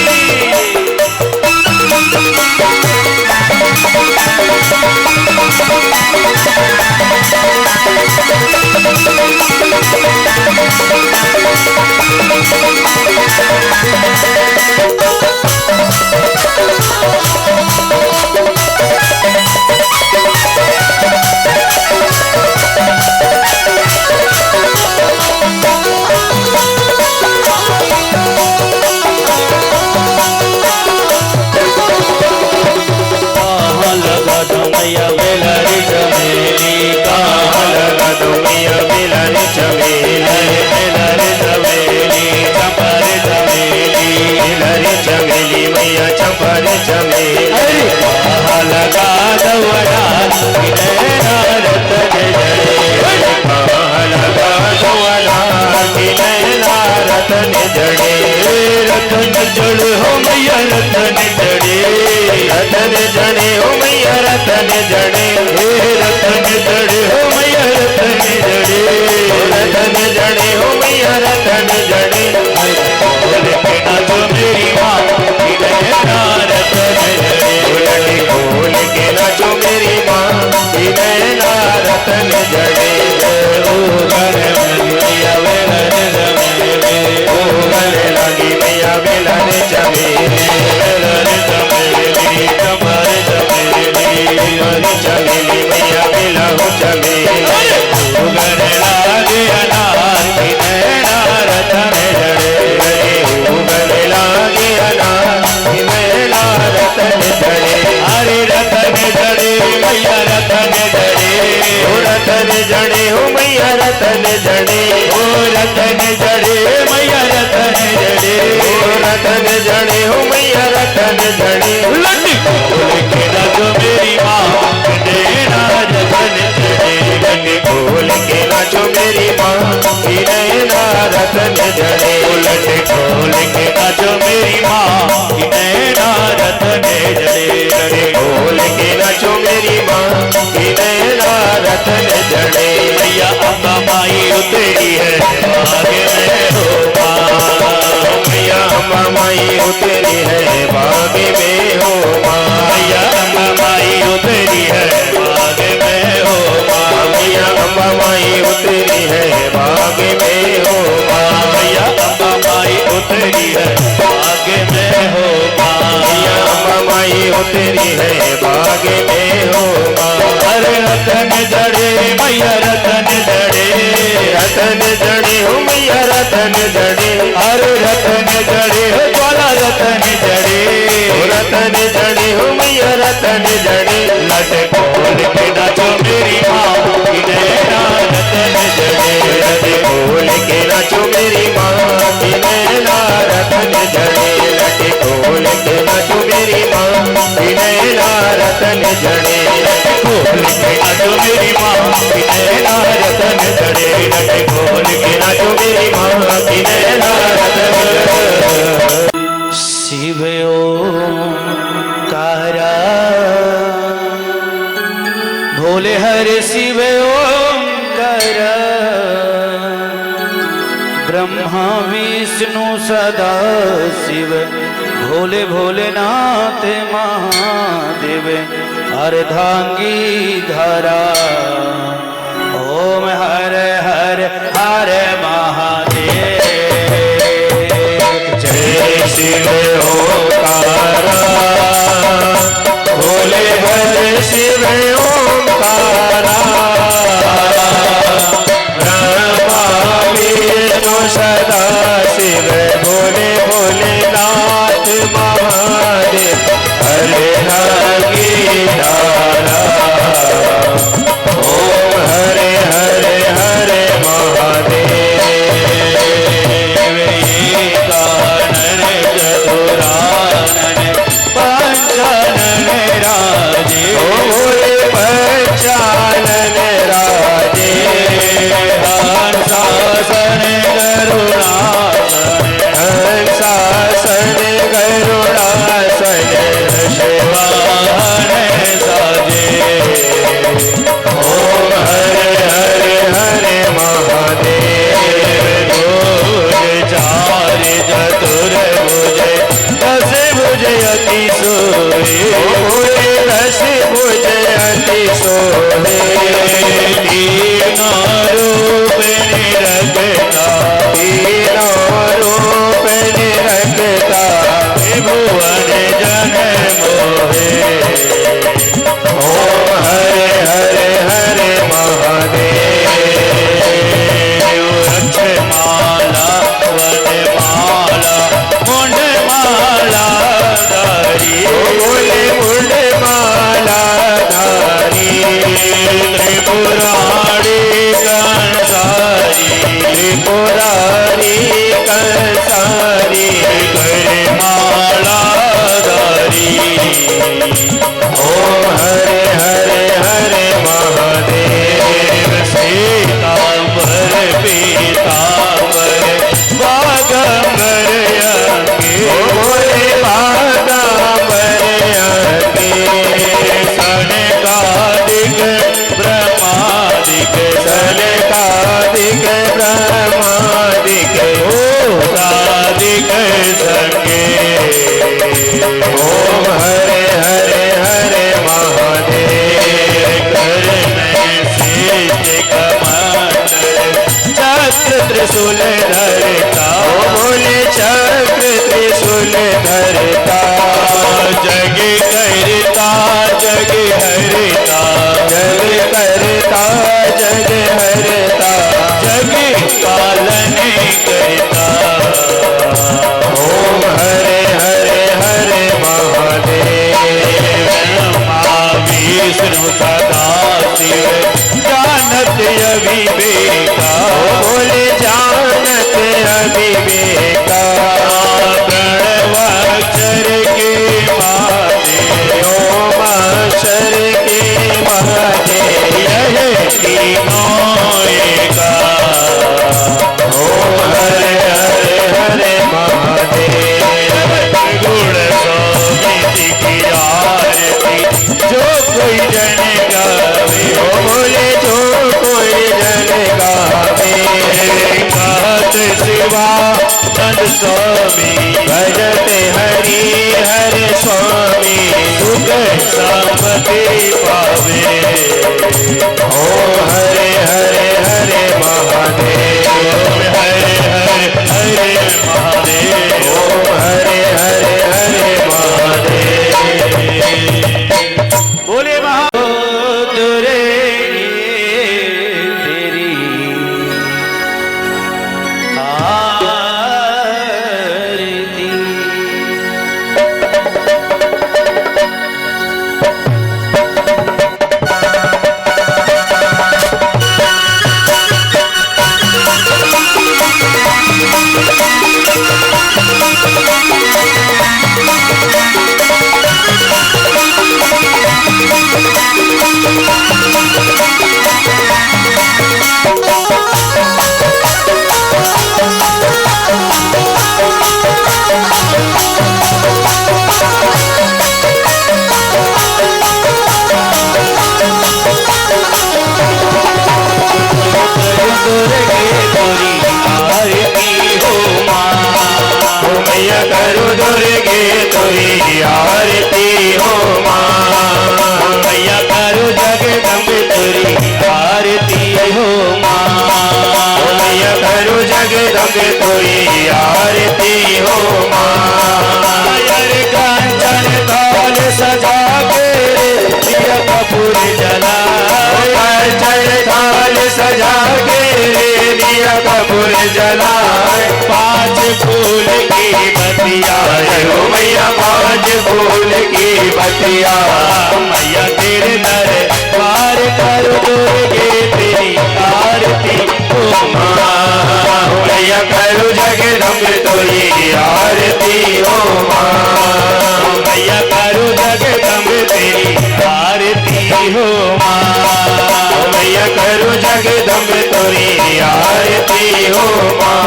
S2: मैया बेलरी चमेली, कहाँ लगा दो मैया बेलरी चमेली, बेलरी चमेली चंपर चमेली, बेलरी चमेली मैया चंपर चमेली, कहाँ लगा दो डाल नैना रतन जड़े, कहाँ लगा दो डाल नैना रतन जड़े, रतन जड़े हो मैया रतन जड़े, रतन जड़े हो मैया रतन जड़े, रतन जड़े हो मैया रतन जड़े, रतन जड़े हो मैया रतन जड़े, बोल के ना जो मेरी माँ की नैना रतन जड़े, बोल के ना जो मेरी माँ की नैना रतन जड़े, ओ घर मैया बेलन जमेले, ओ घर लगी मैया बेलन जमेले, बेलन जमेली कमर जमेली, बेलन जमेली मैया बेलन जमेली, ओ घर लागे अनार की नैना रतन जड़े, ओ घर लागे अनार की नैना रतन जड़े, अरे रतन जड़े मैया रतन जड़े, ओ रतन जड़े हो मैया रतन जड़े, ओ रतन जड़े मैया रतन जड़े, ओ रतन जड़े हो मैया रतन जड़े, लड्डू खोल के ना जो मेरी माँ की नैना रतन जड़े, लड्डू खोल के ना जो मेरी माँ की नैना रतन जड़े, लड्डू खोल के ना जो मेरी माँ की नैना रतन जड़े, लड्डू खोल के ना जो मेरी माँ की नैना रतन जड़े, मैया अम्बा माई उतरी है बाग में हो माँ, मैया अम्बा माई उतरी है बाग में हो माँ, मैया अम्बा माई उतरी है बाग में हो माँ, मैया अम्बा माई उतरी है बाग में हो माँ, मैया अम्बा माई उतरी है बाग में हो माँ, मैया अम्बा माई उतरी है बाग में हो माँ, अरे रतन जड़े मैया रतन जड़े, रतन जड़े हो मैया रतन जड़े, अरे रतन जड़े हो ज्वाला रतन जड़े, रतन जड़े हो मैया रतन जड़े, लट खोल के नाचो मेरी माँ की नैना रतन जड़े, लट खोल के नाचो मेरी माँ की नैना रतन जड़े, लट खोल के नाचो मेरी माँ की नैना रतन जड़े, खोल के नाचो मेरी माँ की नैना रतन जड़े, लट खोल के नाचो मेरी माँ की नैना रतन जड़े।
S1: शिव ओंकारा भोले हरे शिव ओंकारा, ब्रह्मा विष्णु सदा शिव, भोले भोलेनाथ महादेव, अर्धांगी धरा, ओम हर हर हर महादेव,
S2: जय शिव ओंकारा, भोले हरे शिव ओंकारा, ब्रह्मा विष्णु सदा शिव, भोले भोलेनाथ महादेव, हरे हरि धारा, ओम हरे हरे हरे महादेव,
S1: नर चतुरा
S2: अति सोहे बोले दश भुज अति सोहे तीनों रूप निरखता तीनों रूप निरखता भुवन जन मोहे ओम हरे हरे हरे महादेव रक्ष माला वन माला मुंड माला धारी बोले मुंड माला धारी त्रिपुरारी कंसारी त्रिपुरारी कंसारी कर माला धारी ओम हरे हरे हरे महादेव सीतांबर पीतांबर बागंबर अंगे बोले बागंबर अंगे सनकादिक ब्रह्मादिक सनकादिक ब्रह्मादिक भूतादिक संगे ओम हरे हरे हरे महादेव करने शेष कमंडल चक्र त्रिशूल धरता बोले चक्र त्रिशूल धरता जग करता जग हरता जग करता जग हरता जग पालन करता ओम हरे हरे हरे महादेव विष्णु सदा शिव जानत अविवेका बोले जानत अविवेका प्रणवाक्षर के माते ओम अक्षर के माते यह तीनों एका ओम हरे हरे हरे महादेव गुण सौमिति की आरती जो कोई जन गावे हो बोले जो कोई जन गावे कहत शिवा नंद स्वामी भजत हरि हरे स्वामी सुख संपत्ति पावे ओम हरे हरे हरे महादेव हरे हरे हरे महादेव ओम हरे हरे हरे महादेव बोले महादुरे तेरी आरती मैया करो दुर्गे तुरी आरती हो माँ मैया करो जगदम्बे तुरी आरती हो माँ मैया करो जगदम्बे तुरी आरती हो माँ कांचन थाल सजा के दिया कपूर जला कांचन थाल सजा के दिया कपूर जला पाँच फूल की बतिया हो मैया पाँच फूल की बतिया मैया तेरे दर पार करो दुर्गे तेरी आरती हो माँ मैया करो जगदम्बे तुरी आरती हो माँ मैया करो जगदम्बे तेरी आरती हो माँ मैया करो जगदम्बे तुरी आरती हो माँ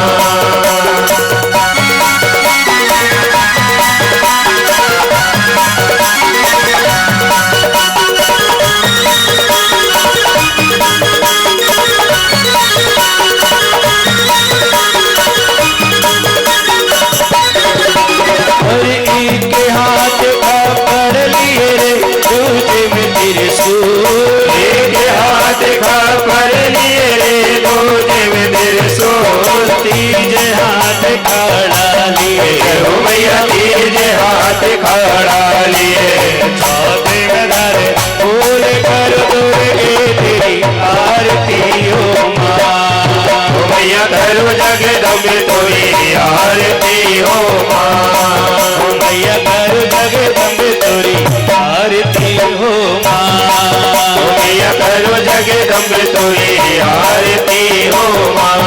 S2: दिखाड़ा लिए छाती में धरे फूल कर दुर्गे तेरी आरती हो माँ मैया करो जगदम्बे तोरी आरती हो माँ मैया करो जगदम्बे तोरी आरती हो माँ मैया करो जगदम्बे तोरी आरती हो माँ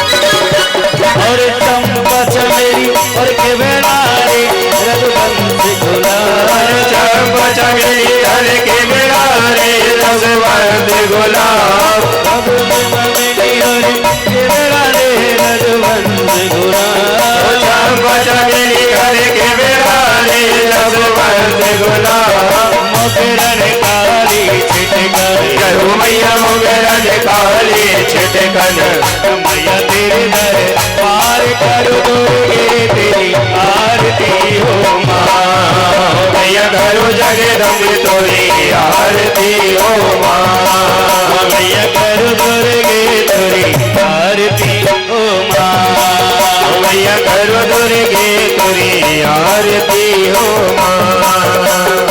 S2: और चंपा चमेली और केवड़ारे रघुवंश गुलाब चंपा चमेली और केवड़ारे रघुवंश गुलाब चमेली और केवड़ारे रघुवंश गुलाब चंपा चमेली और केवड़ारे रघुवंश गुलाब मोगरन काली छिटकन करो मैया मोगरन काली छिटकन मैया तेरे दर पार कर दोगे तेरी आरती हो माँ मैया करो जगदम्बे तोरी आरती हो माँ मैया करो दुर्गे तोरी आरती हो माँ मैया करो दुर्गे तोरी आरती हो माँ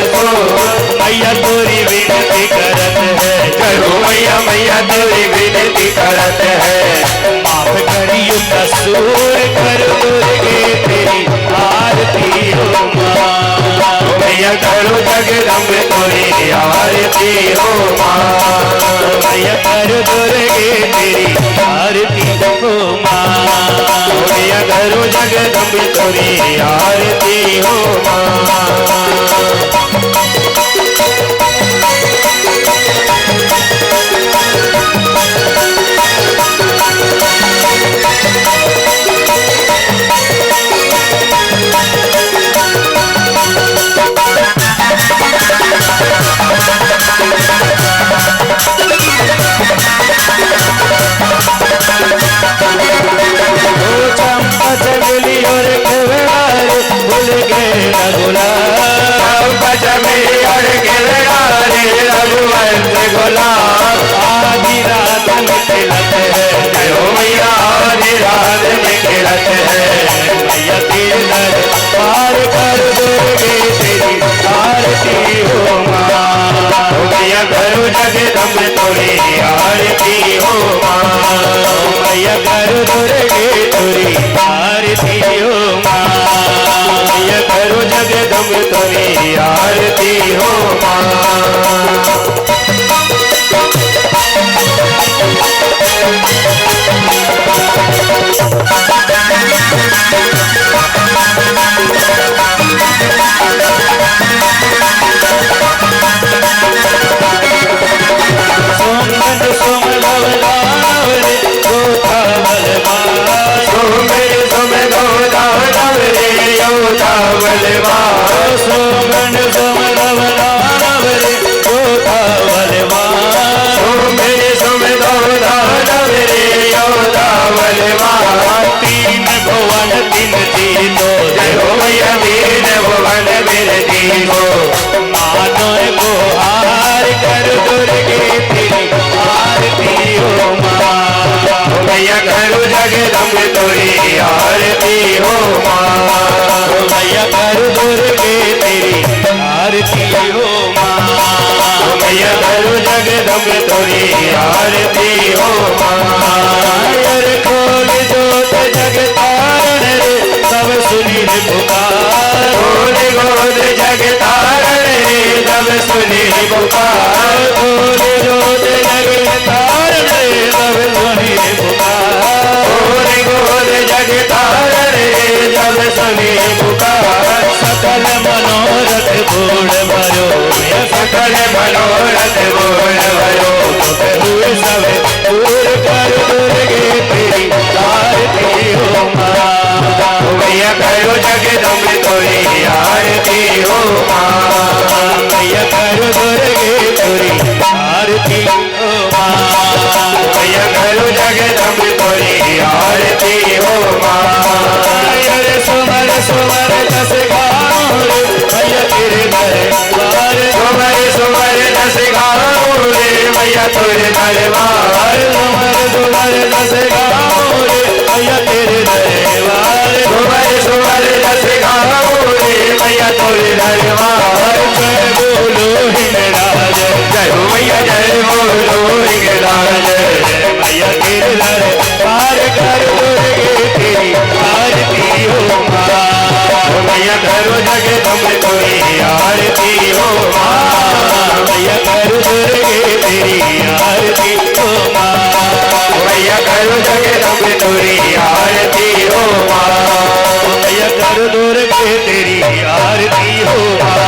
S2: मैया तोरी विनती करत है करो मैया मैया तोरी विनती करत है माफ करियो कसूर कर दुर्गे तेरी आरती हो माँ मैया करो जगदम्बे तोरी आरती हो माँ मैया करो दुर्गे तेरी आरती हो माँ मैया करो जगदम्बे तोरी आरती हो माँ चमेली और केवड़ारे भूल गए रघुवंश गुलाब आधी रात में खिलत है जयो मैया आधी रात में खिलत है मैया तेरे दर पार कर दोगे तेरी आरती हो माँ मैया करो जगदम्बे तोरी आरती हो माँ मैया करो दुर्गे तोरी आरती हो माँ मैया करो जगदम्बे तोरी आरती हो माँ सोमन सोमलव लावरे गोतावल सोमन सोमलव लावरे गोतावल सोमन सोमलव लावरे गोतावल सोमन सोमलव लावरे गोतावल तीन भुवन तीन तीनों जयो मैया तीन भुवन मेरे तीनों मानो को हार कर दुर्गे तेरी आरती हो माँ मैया करो जगदम्बे तोरी आरती हो माँ मैया करो दुर्गे तेरी आरती हो माँ मैया करो जगदम्बे तोरी आरती हो माँ खोल जोत जगतारण रे सब सुनी पुकार खोल गोद जगतारण रे सब सुनी पुकार खोल जोत जगतारण रे सब सुनी पुकार खोल गोद जगतारण रे सब सुनी हुए सब दूर कर दुर्गे तेरी आरती हो माँ भैया करो जगदम्बे तेरी आरती हो माँ भैया करो दुर्गे तेरी आरती हो माँ भैया करो जगदम्बे तेरी आरती हो माँ अरे सुमर सुमर दस गाँव भैया तेरे दरबार सुमर दस गाँव रे भैया तेरे दरबार सुमर सुमर दस गाँव रे भैया तेरे दरबार सुमर दस गाँव रे भैया तेरे दरबार जय बोलो हिंगराज जय हो भैया जय बोलो हिंगराज भैया तेरे दरबार कर दुर्गे तेरी आरती हो माँ भैया करो जगदम्बे तेरी आरती हो माँ भैया करो दुर्गे तेरी आरती हो माँ भैया करो जगदम्बे तेरी आरती हो माँ भैया करो दुर्गे तेरी आरती हो माँ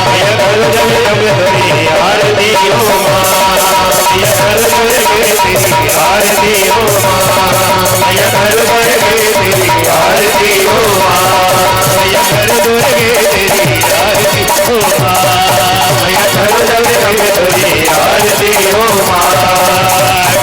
S2: भैया करो जगदम्बे तेरी आरती हो माँ भैया करो दुर्गे तेरी आरती हो माँ भैया करो दुर्गे तेरी आरती हो माँ भैया करो दुर्गे तेरी आरती हो माँ भैया करो जगदम्बे तेरी आरती हो माँ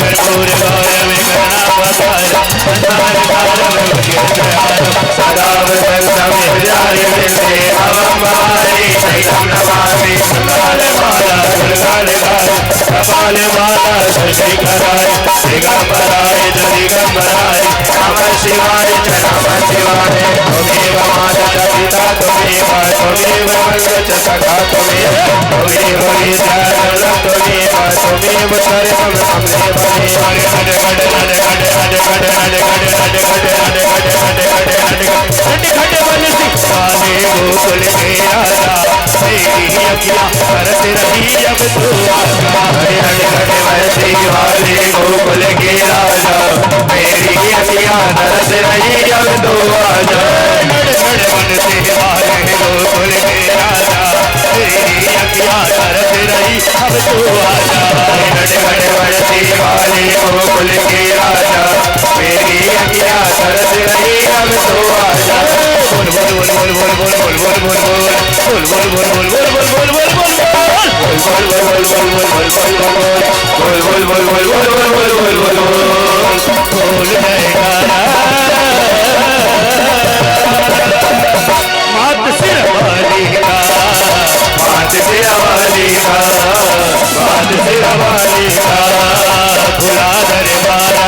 S2: कठोर गौर में करना पतार संसार काल में गिरधार सदा वसंत में जाय मिलते हवम बहारी सैलम नमामि काल माला दुर्गाल गाय कपाल माला शशि कराय दिगंबराय दिगंबराय नमः शिवाय नमः शिवाय त्वमेव माता पिता त्वमेव त्वमेव मंगल सखा त्वमेव त्वमेव विद्याधर त्वमेव त्वमेव सर्वं गोकुल के राजा तेरी अखियां करत रही अब तू आजा बरसी वाले गोकुल के राजा मेरी अखियां तरस रही अब तू आजा बनते वाले गोकुल के राजा तेरी अखियां तरस रही अब तू आजा बरसी वाले गोकुल के राजा मेरी अखियां तरस रही अब तू आजा बोल बोल बोल बोल बोल बोल बोल बोल बोल बोल बोल बोल बोल बोल बोल बोल बोल जयकारा मात सिर वाली का मात सिर वाली का मात सिर वाली का खुला दरबारा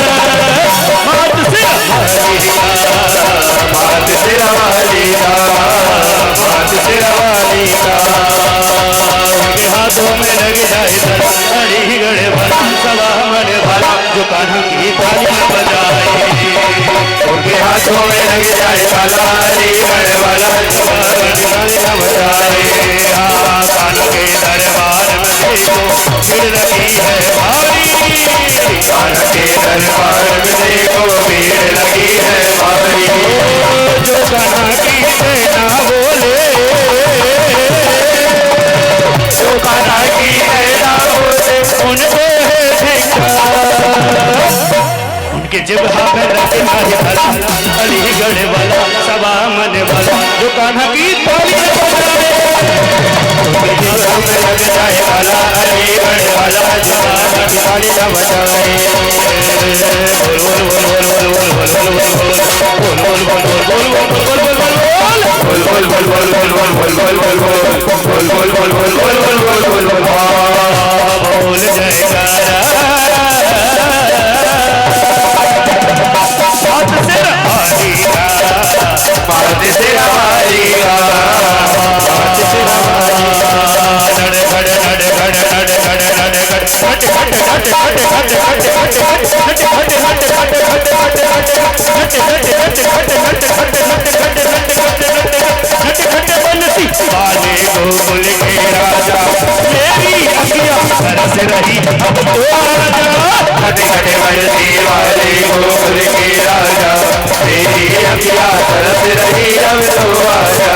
S2: मात सिर वाली का मात सिर वाली का मात सिर वाली का उनके हाथों में लग जाए अड़ी गड़े भला सवा मन भला जो कान्हा की तालियां बजाए उनके हाथों में लग जाए भला अड़ी गड़े भला सवा मन तालियां बजाए कान्हा के दरबार में देखो भीड़ लगी है भारी कान्हा के दरबार में देखो भीड़ लगी है भारी जो कान्हा की सेना बोले जो कान्हा की सेना बोले उनको उनके जिब्हा पे रखे भला अलीगढ़ वाला सवा मन वाला जो कान्हा की तालियां बजाए उनके जिब्हा में लग जाए भला अलीगढ़ वाला जो कान्हा की तालियां बजाए बोल बोल बोल बोल बोल बोल बोल बोल बोल बोल जयकारा मात सिर वाली का मात सिर वाली का मात सिर वाली नड़ खड़ नड़ खड़ नड़ खड़ नड़ खड़ खट खट खट खट खट खट खट वाले गोकुल के राजा मेरी अखियां तरस रही अब तो आजा खटे खटे बरसी वाले गोकुल के राजा मेरी अखियां तरस रही अब तो आजा